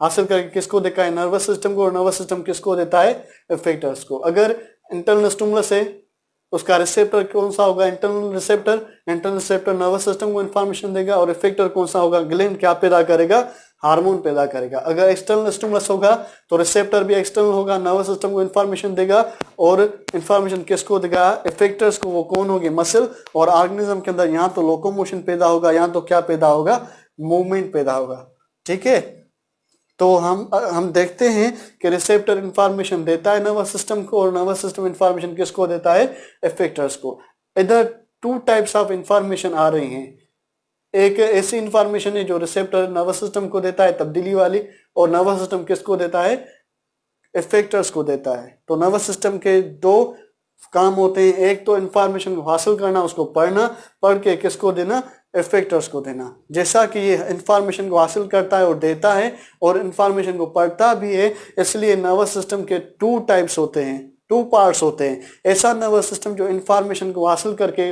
हासिल करके किसको देता है, नर्वस सिस्टम को। और नर्वस सिस्टम किसको देता है, इफेक्टर्स को। अगर इंटरनल स्टिमुलस है उसका रिसेप्टर कौन सा होगा, internal receptor. Internal receptor nervous system को इंफॉर्मेशन देगा। और इफेक्टर कौन सा होगा, ग्लैंड क्या पैदा करेगा, हार्मोन पैदा करेगा। अगर एक्सटर्नल स्टिमुलस होगा तो रिसेप्टर भी एक्सटर्नल होगा, नर्वस सिस्टम को इंफॉर्मेशन देगा। और इंफॉर्मेशन किसको देगा, इफेक्टर्स को। वो कौन होगी, मसल। और ऑर्गेनिज्म के अंदर यहाँ तो लोकोमोशन पैदा होगा, यहाँ तो क्या पैदा होगा, मूवमेंट पैदा होगा। ठीक है, तो हम देखते हैं कि रिसेप्टर इंफॉर्मेशन देता है नर्वस सिस्टम को और नर्वस सिस्टम इंफॉर्मेशन किसको देता है, इफेक्टर्स को। इधर टू टाइप्स ऑफ इंफॉर्मेशन आ रही हैं। एक ऐसी इंफॉर्मेशन है जो रिसेप्टर नर्वस सिस्टम को देता है, तब्दीली वाली। और नर्वस सिस्टम किसको देता है, इफेक्टर्स को देता है। तो नर्वस सिस्टम के दो काम होते हैं, एक तो इंफॉर्मेशन को हासिल करना, उसको पढ़ना, पढ़ के किसको देना, इफेक्टर्स को देना। जैसा कि ये इंफॉर्मेशन को हासिल करता है और देता है और इंफॉर्मेशन को पढ़ता भी है, इसलिए नर्वस सिस्टम के टू टाइप्स होते हैं, टू पार्ट्स होते हैं। ऐसा नर्वस सिस्टम जो इंफॉर्मेशन को हासिल करके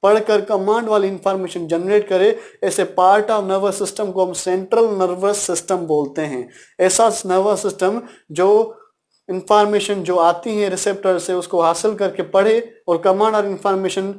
पढ़कर कमांड वाली इंफॉर्मेशन जनरेट करे, ऐसे पार्ट ऑफ नर्वस सिस्टम को हम सेंट्रल नर्वस सिस्टम बोलते हैं। ऐसा नर्वस सिस्टम जो इंफॉर्मेशन जो आती है रिसेप्टर से उसको हासिल करके पढ़े और कमांड और इंफॉर्मेशन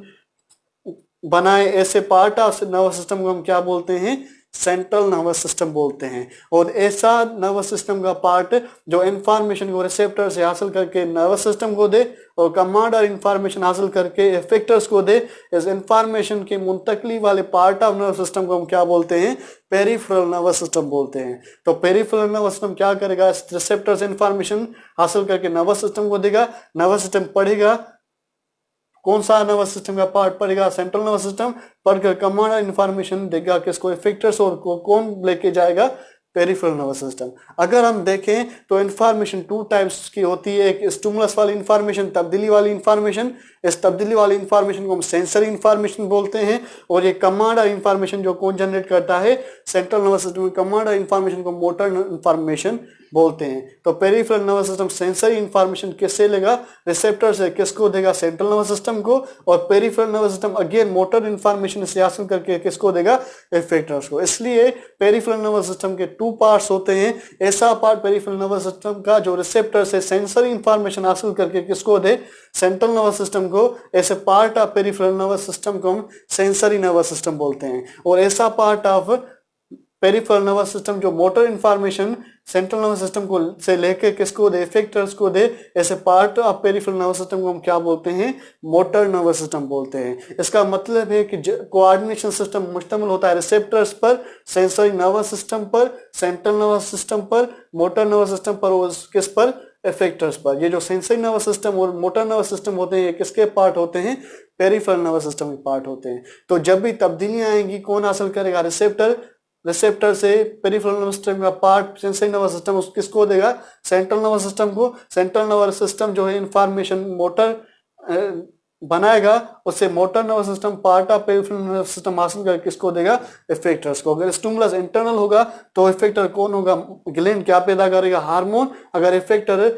बनाए, ऐसे पार्ट ऑफ नर्वस सिस्टम को हम क्या बोलते हैं, सेंट्रल नर्वस सिस्टम बोलते हैं। और ऐसा नर्वस सिस्टम का पार्ट जो इंफॉर्मेशन को रिसेप्टर से हासिल करके नर्वस सिस्टम को दे और कमांड और इंफॉर्मेशन हासिल करके इफेक्टर्स को दे, इस इंफॉर्मेशन की मुंतकली वाले पार्ट ऑफ नर्वस सिस्टम को हम क्या बोलते हैं, पेरिफेरल नर्वस सिस्टम बोलते हैं। तो पेरिफेरल नर्वस सिस्टम क्या करेगा, रिसेप्टर से इंफॉर्मेशन हासिल करके नर्वस सिस्टम को देगा, नर्वस सिस्टम पढ़ेगा, कौन सा नर्वस सिस्टम का पार्ट पड़ेगा, सेंट्रल नर्वस सिस्टम, पढ़कर कमांड और इंफॉर्मेशन देगा किसको, इफेक्टर्स, और कौन लेके जाएगा, पेरिफेरल नर्वस सिस्टम। अगर हम देखें तो इंफॉर्मेशन टू टाइप्स की होती है, एक स्टिमुलस वाली इंफॉर्मेशन, तब्दीली वाली इंफॉर्मेशन, इस तब्दीली वाली इंफॉर्मेशन को हम सेंसरी इंफॉर्मेशन बोलते हैं, और ये कमांड और इंफॉर्मेशन जो कौन जनरेट करता है, सेंट्रल नर्वस सिस्टम, कमांड और इंफॉर्मेशन को मोटर इंफॉर्मेशन बोलते हैं। तो peripheral nervous system sensory information किससे लेगा, रिसेप्टर से, किसको देगा, सेंट्रल नर्वस सिस्टम को, और peripheral nervous system again motor information से हासिल करके किसको देगा, इफेक्टर्स को। इसलिए पेरिफेरल नर्वस सिस्टम के टू पार्ट्स होते हैं, ऐसा पार्ट पेरिफेरल नर्वस सिस्टम का जो रिसेप्टर से सेंसरी इंफॉर्मेशन हासिल करके किसको दे, सेंट्रल नर्वस सिस्टम को, ऐसे part of peripheral nervous system को हम सेंसरी नर्वस सिस्टम बोलते हैं। और ऐसा part of peripheral nervous system जो motor information central nervous system को से लेके किसको दे, इफेक्टर्स को दे, ऐसे part of peripheral nervous system को हम क्या बोलते हैं, मोटर नर्वस सिस्टम बोलते हैं। इसका मतलब है कि कोऑर्डिनेशन सिस्टम मुश्तमिल होता है रिसेप्टर्स पर, सेंसरी नर्वस सिस्टम पर, सेंट्रल नर्वस सिस्टम पर, मोटर नर्वस सिस्टम पर, और किस पर, इफेक्टर्स पर। ये जो सेंसरी नर्वस सिस्टम और मोटर नर्वस सिस्टम होते हैं, ये किसके पार्ट होते हैं, पेरिफेरल नर्वस सिस्टम के पार्ट होते हैं। तो जब भी तब्दीलियां आएंगी कौन हासिल करेगा, रिसेप्टर, रिसेप्टर से पेरिफेरल नर्वस सिस्टम का पार्ट सेंसरी नर्वस सिस्टम किसको देगा, सेंट्रल नर्वस सिस्टम को। सेंट्रल नर्वस सिस्टम जो है इंफॉर्मेशन मोटर बनाएगा, उससे motor nervous system part of peripheral nervous system हासिल कर किसको देगा, इफेक्टर्स को। अगर स्टिमुलस इंटरनल होगा तो इफेक्टर कौन होगा, ग्लैंड क्या पैदा करेगा, हार्मोन। अगर इफेक्टर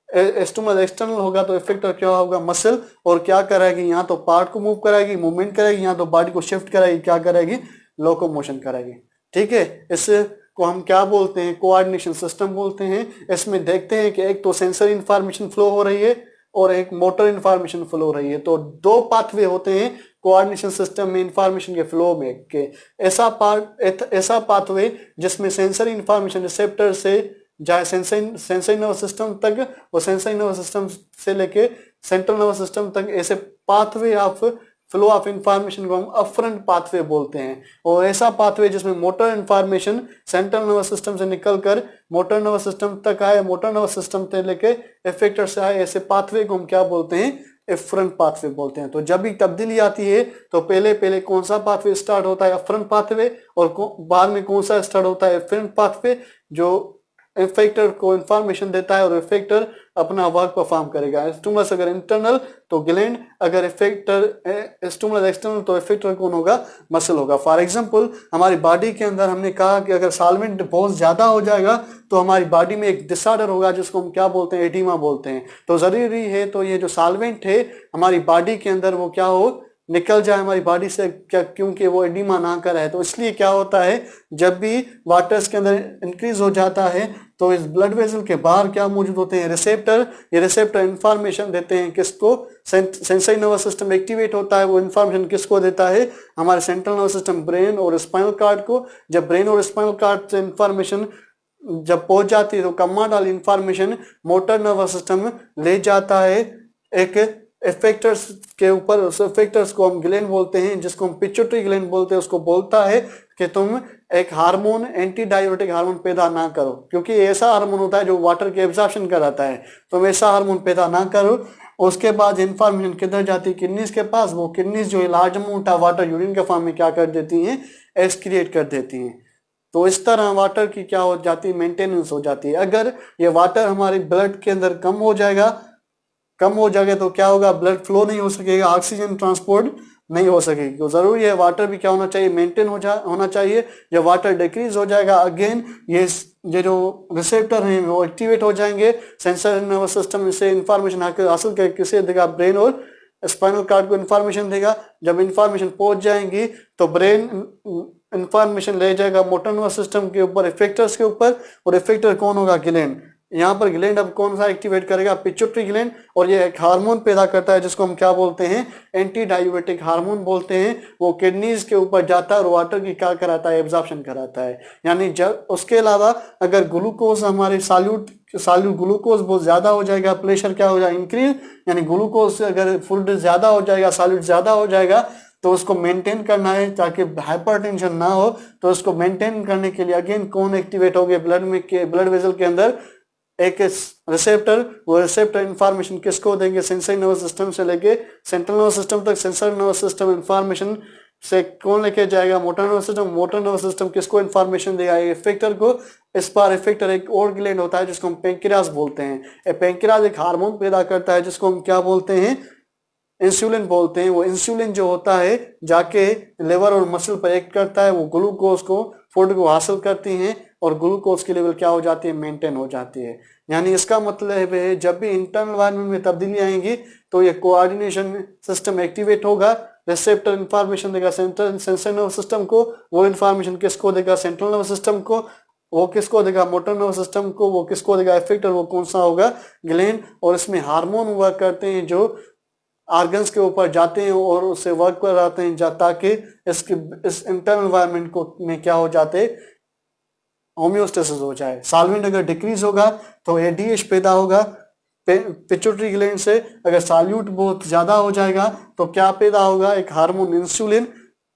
स्टिमुलस एक्सटर्नल होगा तो इफेक्टर क्या होगा, मसल, और क्या कराएगी, यहाँ तो पार्ट को मूव कराएगी, मूवमेंट कराएगी, यहाँ तो बॉडी को शिफ्ट कराएगी, क्या कराएगी, लोकोमोशन कराएगी। ठीक है, इसको हम क्या बोलते हैं, कोऑर्डिनेशन सिस्टम बोलते हैं। इसमें देखते हैं कि एक तो सेंसरी इंफॉर्मेशन फ्लो हो रही है और एक मोटर इंफॉर्मेशन फ्लो हो रही है। तो दो पाथवे होते हैं कोऑर्डिनेशन सिस्टम में इंफॉर्मेशन के फ्लो में के। ऐसा पाथवे जिसमें सेंसरी इंफॉर्मेशन रिसेप्टर से जाए सेंसरी नर्वस सिस्टम तक, और सेंसरी नर्वस सिस्टम से लेके सेंट्रल नर्वस सिस्टम तक, ऐसे pathway of flow of information को हम अफरेंट पाथवे बोलते हैं। और ऐसा पाथवे जिसमें motor information central nervous system से निकलकर मोटर नर्वस सिस्टम तक आए, मोटर नर्वस सिस्टम से लेके इफेक्टर से आए, ऐसे पाथवे को हम क्या बोलते हैं, एफरेंट पाथवे बोलते हैं। तो जब भी तब्दीली आती है तो पहले कौन सा पाथवे स्टार्ट होता है, एफरेंट पाथवे, और बाद में कौन सा स्टार्ट होता है, एफरेंट पाथवे, जो इफेक्टर को इंफॉर्मेशन देता है और इफेक्टर अपना वर्क परफॉर्म करेगा। स्टिमुलस अगर इंटरनल तो ग्लैंड, अगर इफेक्टर स्टिमुलस एक्सटर्नल तो इफेक्टर कौन होगा, मसल होगा। फॉर एग्जांपल हमारी बॉडी के अंदर हमने कहा कि अगर सॉल्वेंट बहुत ज्यादा हो जाएगा तो हमारी बॉडी में एक डिसऑर्डर होगा जिसको हम क्या बोलते हैं, एडिमा बोलते हैं। तो जरूरी है तो ये जो सॉल्वेंट है हमारी बॉडी के अंदर वो क्या हो, निकल जाए हमारी बॉडी से, क्या, क्योंकि वो एडिमा ना कर है। तो इसलिए क्या होता है, जब भी वाटर्स के अंदर इंक्रीज हो जाता है तो इस ब्लड वेसल के बाहर क्या मौजूद होते हैं, रिसेप्टर। ये रिसेप्टर इंफॉर्मेशन देते हैं किसको, सेंसरी नर्वस सिस्टम एक्टिवेट होता है, वो इंफॉर्मेशन किसको देता है, हमारे सेंट्रल नर्वस सिस्टम, ब्रेन और स्पाइनल कॉर्ड को। जब ब्रेन और स्पाइनल कॉर्ड से इंफॉर्मेशन जब पहुंच जाती है तो कमांड वाली इंफॉर्मेशन मोटर नर्वस सिस्टम ले जाता है एक इफेक्टर्स के ऊपर। उस इफेक्टर्स को हम ग्लैंड बोलते हैं, जिसको हम पिट्यूटरी ग्लैंड बोलते हैं। उसको बोलता है कि तुम एक हार्मोन, एंटी डायबिटिक हार्मोन पैदा ना करो, क्योंकि ऐसा हार्मोन होता है जो वाटर के एब्जॉर्प्शन कराता है। तुम ऐसा हार्मोन पैदा ना करो। उसके बाद इंफॉर्मेशन किधर जाती है, किडनीज के पास। वो किडनीज जो है large amount of water urine के फॉर्म में क्या कर देती हैं, एक्सक्रिएट कर देती हैं। तो इस तरह वाटर की क्या हो जाती है, मेंटेनेंस हो जाती है। अगर ये वाटर हमारे ब्लड के अंदर कम हो जाएगा तो क्या होगा, ब्लड फ्लो नहीं हो सकेगा, ऑक्सीजन ट्रांसपोर्ट नहीं हो सकेगी। तो जरूरी है वाटर भी क्या होना चाहिए, मेंटेन होना चाहिए। जब वाटर डिक्रीज हो जाएगा अगेन ये जो रिसेप्टर हैं वो एक्टिवेट हो जाएंगे, सेंसर नर्वस सिस्टम से इंफॉर्मेशन हासिल कर किसे देगा, ब्रेन और स्पाइनल कॉर्ड को इंफॉर्मेशन देगा। जब इंफॉर्मेशन पहुंच जाएंगी तो ब्रेन इंफॉर्मेशन ले जाएगा मोटर नर्वस सिस्टम के ऊपर, इफेक्टर्स के ऊपर, और इफेक्टर कौन होगा, ग्लैंड। यहाँ पर ग्लैंड अब कौन सा एक्टिवेट करेगा, पिट्यूटरी ग्लैंड, और ये एक हार्मोन पैदा करता है जिसको हम क्या बोलते हैं, एंटी डायबिटिक हार्मोन बोलते हैं। वो किडनीज के ऊपर जाता है और वाटर की क्या कराता है, एब्जॉर्प्शन कराता है। यानी जब उसके अलावा अगर ग्लूकोज हमारे साल्यूट ग्लूकोज बहुत ज्यादा हो जाएगा, प्रेशर क्या हो जाएगा, इंक्रीज, यानी ग्लूकोज अगर फूड ज्यादा हो जाएगा, साल्यूट ज्यादा हो जाएगा, तो उसको मेंटेन करना है ताकि हाइपरटेंशन ना हो। तो उसको मेंटेन करने के लिए अगेन कौन एक्टिवेट हो गए, ब्लड में के ब्लड वेसल के अंदर एक रिसेप्टर, वो रिसेप्टर इंफॉर्मेशन किसको देंगे, सेंसरी नर्वस सिस्टम से लेके सेंट्रल नर्वस सिस्टम तक। सेंसरी नर्वस सिस्टम इंफॉर्मेशन से कौन लेके जाएगा, motor nervous system. Motor nervous system किसको इंफॉर्मेशन देगा, इफेक्टर को। इस बार इफेक्टर एक और ग्लैंड होता है जिसको हम पेंक्रियास बोलते हैं। पेंक्रियास एक हार्मोन पैदा करता है जिसको हम क्या बोलते हैं, इंसुलिन बोलते हैं। वो इंसुलिन जो होता है जाके लिवर और मसल पर एक्ट करता है, वो ग्लूकोज को फूड को हासिल करती हैं और ग्लूकोज की लेवल क्या हो जाती है, मेंटेन हो जाती है। यानी इसका मतलब है जब भी इंटरनल एनवायरनमेंट में तब्दीली आएंगी तो ये कोऑर्डिनेशन सिस्टम एक्टिवेट होगा, रिसेप्टर इंफॉर्मेशन देगा सेंट्रल सेंसरी नर्वस सिस्टम को, वो इंफॉर्मेशन किसको देगा, सेंट्रल नर्वस सिस्टम को, वो किसको देगा, मोटर नर्वस सिस्टम को, वो किसको देगा, इफेक्टर, वो कौन सा होगा, ग्लैंड। और इसमें हार्मोन वर्क करते हैं जो ऑर्गन्स के ऊपर जाते हैं और उससे वर्क कराते हैं ताकि इस इंटरनल एनवायरनमेंट को में क्या हो जाते, होम्योस्टेसिस हो जाए। साल्वेंट अगर डिक्रीज होगा तो एडीएच पैदा होगा पिट्यूटरी ग्लैंड से। अगर साल्यूट बहुत ज्यादा हो जाएगा तो क्या पैदा होगा, एक हार्मोन इंसुलिन।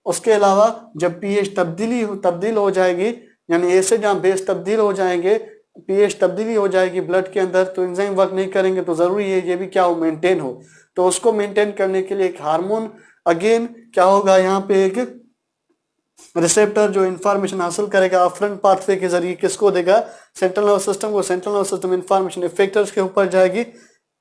उसके अलावा जब पीएच तब्दील हो जाएगी, यानी ए से जहाँ बेस तब्दील हो जाएंगे, पीएच तब्दीली हो जाएगी ब्लड के अंदर, तो एंजाइम वर्क नहीं करेंगे, तो जरूरी है ये भी क्या हो, मेंटेन हो। तो उसको मेंटेन करने के लिए एक हार्मोन अगेन क्या होगा, यहाँ पे एक रिसेप्टर जो इंफॉर्मेशन हासिल करेगा अफरेंट पाथवे के जरिए किसको देगा, सेंट्रल नर्वस सिस्टम को। Central nervous system information effectors के ऊपर जाएगी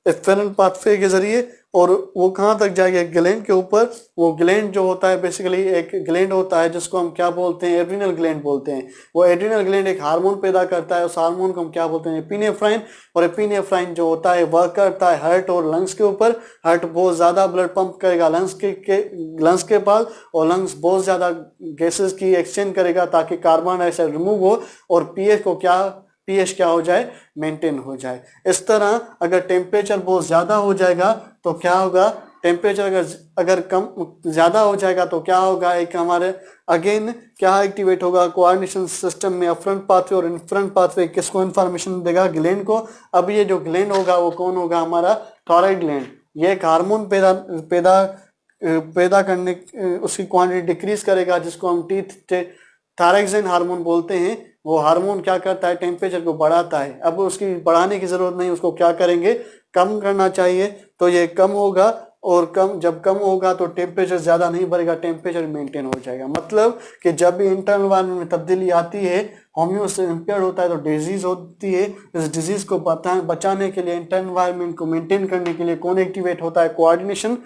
एफरेंट पाथवे के जरिए, और वो कहाँ तक जाएगी, ग्लैंड के ऊपर। वो ग्लैंड जो होता है बेसिकली एक ग्लैंड होता है जिसको हम क्या बोलते हैं, एड्रिनल ग्लैंड बोलते हैं। वो एड्रिनल ग्लैंड एक हार्मोन पैदा करता है, उस हार्मोन को हम क्या बोलते हैं, एपिनेफ्राइन। और एपिनेफ्राइन जो होता है वर्क करता है हार्ट और लंग्स के ऊपर। हार्ट बहुत ज्यादा ब्लड पंप करेगा लंग्स के पास, और लंग्स बहुत ज्यादा गैसेस की एक्सचेंज करेगा ताकि कार्बन डाइऑक्साइड रिमूव हो और पीएच क्या हो जाए, मेंटेन हो जाए। इस तरह अगर टेम्परेचर बहुत ज्यादा हो जाएगा तो क्या होगा, टेम्परेचर अगर कम ज्यादा हो जाएगा तो क्या होगा, एक हमारे अगेन क्या एक्टिवेट होगा, कोऑर्डिनेशन सिस्टम में अफरंट पाथवे और इनफ्रंट पाथवे किसको इंफॉर्मेशन देगा, ग्लैंड को। अब ये जो ग्लैंड होगा वो कौन होगा, हमारा थायराइड ग्लैंड। ये एक हार्मोन पैदा करने उसकी क्वांटिटी डिक्रीज करेगा जिसको हम थायरॉक्सिन हार्मोन बोलते हैं। वो हार्मोन क्या करता है, टेम्परेचर को बढ़ाता है। अब उसकी बढ़ाने की जरूरत नहीं, उसको क्या करेंगे, कम करना चाहिए। तो ये कम होगा, और जब कम होगा तो टेम्परेचर ज्यादा नहीं बढ़ेगा, टेम्परेचर मेंटेन हो जाएगा। मतलब कि जब भी इंटरनल एनवायरनमेंट में तब्दीली आती है, होम्योस्टेसिस इंपेयर्ड होता है तो डिजीज होती है। इस डिजीज को बचाने के लिए, इंटरनल एनवायरनमेंट को मेंटेन करने के लिए कौन एक्टिवेट होता है, कोऑर्डिनेशन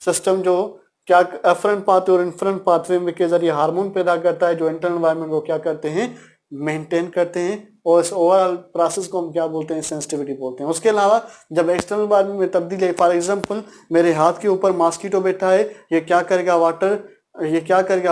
सिस्टम, जो क्या अफरंट पाथवे और इनफ्रंट पाथवे के जरिए हार्मोन पैदा करता है जो इंटरनल एनवायरनमेंट को क्या करते हैं, मेंटेन करते हैं। और इस ओवरऑल प्रोसेस को हम क्या बोलते हैं, सेंसिटिविटी बोलते हैं। उसके अलावा जब एक्सटर्नल एनवायरनमेंट में तब्दीली, फॉर एग्जांपल मेरे हाथ के ऊपर मॉस्किटो बैठा है, ये क्या करेगा,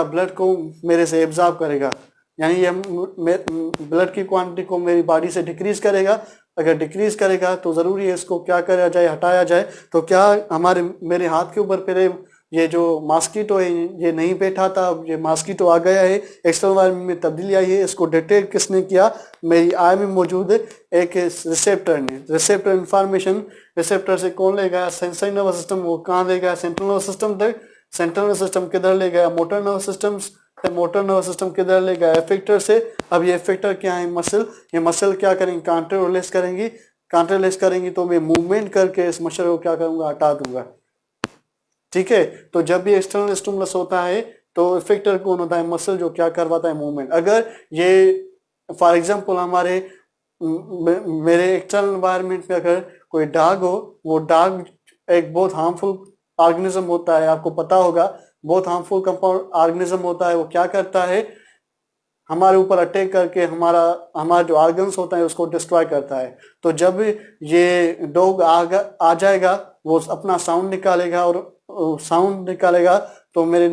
ब्लड को मेरे से एब्जॉर्ब करेगा, यानी ये ब्लड की क्वांटिटी को मेरी बॉडी से डिक्रीज करेगा। अगर डिक्रीज करेगा तो जरूरी है इसको क्या करा जाए, हटाया जाए। तो क्या मेरे हाथ के ऊपर पहले ये जो मॉस्किटो है ये नहीं बैठा था, ये मॉस्किटो आ गया है, एक्सटर्नल एनवायरनमेंट में तब्दीली आई है। इसको डिटेक्ट किसने किया, मेरी आई में मौजूद एक रिसेप्टर ने। रिसेप्टर इंफॉर्मेशन रिसेप्टर से कौन ले गया, सेंसरी नर्वस सिस्टम, वो कहाँ ले गया, सेंट्रल नर्वस सिस्टम तक। सेंट्रल नर्वस सिस्टम किधर ले गया, motor nervous system. Motor nervous system किधर ले गया, इफेक्टर से। अब ये इफेक्टर क्या है, मसल। ये मसल क्या करेंगे, कांट्रे रिलीज करेंगी तो मैं मूवमेंट करके इस मसल को क्या करूंगा, हटा दूंगा। ठीक है, तो जब भी एक्सटर्नल स्टिमुलस होता है तो इफेक्टर कौन होता है, मसल, जो क्या करवाता है, मूवमेंट। अगर ये फॉर एग्जांपल मेरे एक्सटर्नल एनवायरनमेंट में अगर कोई डॉग हो, वो डॉग एक बहुत हार्मफुल ऑर्गेनिज्म होता है, आपको पता होगा, बहुत हार्मफुल कंपाउंड ऑर्गेनिज्म होता है। वो क्या करता है, हमारे ऊपर अटैक करके हमारा जो ऑर्गन्स होता है उसको डिस्ट्रॉय करता है। तो जब ये डॉग आ जाएगा, वो अपना साउंड निकालेगा, और साउंड निकालेगा तो मेरे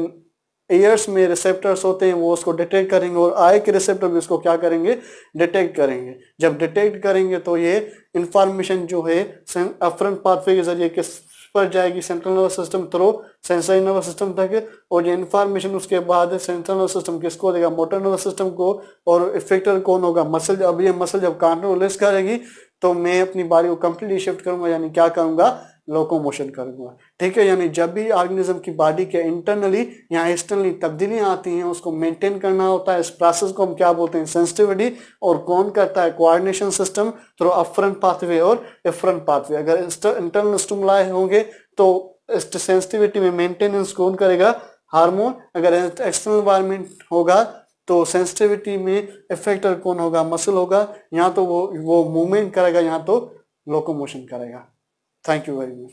ईयर्स में रिसेप्टर्स होते हैं, वो उसको डिटेक्ट करेंगे और आई के रिसेप्टर भी उसको क्या करेंगे, डिटेक्ट करेंगे। जब डिटेक्ट करेंगे तो ये इंफॉर्मेशन जो है अफरंट पाथवे के जरिए किस पर जाएगी, central nervous system through sensory nervous system तक, और ये इंफॉर्मेशन उसके बाद सेंट्रल नर्वस सिस्टम किसको देगा, मोटर नर्वस सिस्टम को, और इफेक्टर कौन होगा, मसल। अब ये मसल जब कंट्रोल रिलीज करेगी तो मैं अपनी बॉडी को कंप्लीटली शिफ्ट करूंगा, यानी क्या करूंगा, लोकोमोशन करूंगा। ठीक है, यानी जब भी ऑर्गेनिज्म की बॉडी के इंटरनली या एक्सटर्नली तब्दीलियां आती हैं, उसको मेंटेन करना होता है। इस प्रोसेस को हम क्या बोलते हैं, सेंसिटिविटी। और कौन करता है, कोऑर्डिनेशन सिस्टम थ्रू अफरंट पाथवे और इफरंट पाथवे। अगर इंटरनल स्टिमुलाई होंगे तो सेंसिटिविटी में मेंटेनेंस कौन करेगा, हार्मोन। अगर एक्सटर्नल एनवायरनमेंट होगा तो सेंसिटिविटी में इफेक्टर कौन होगा, मसल होगा। यहाँ तो वो मूवमेंट करेगा, यहाँ तो लोकोमोशन करेगा। Thank you very much.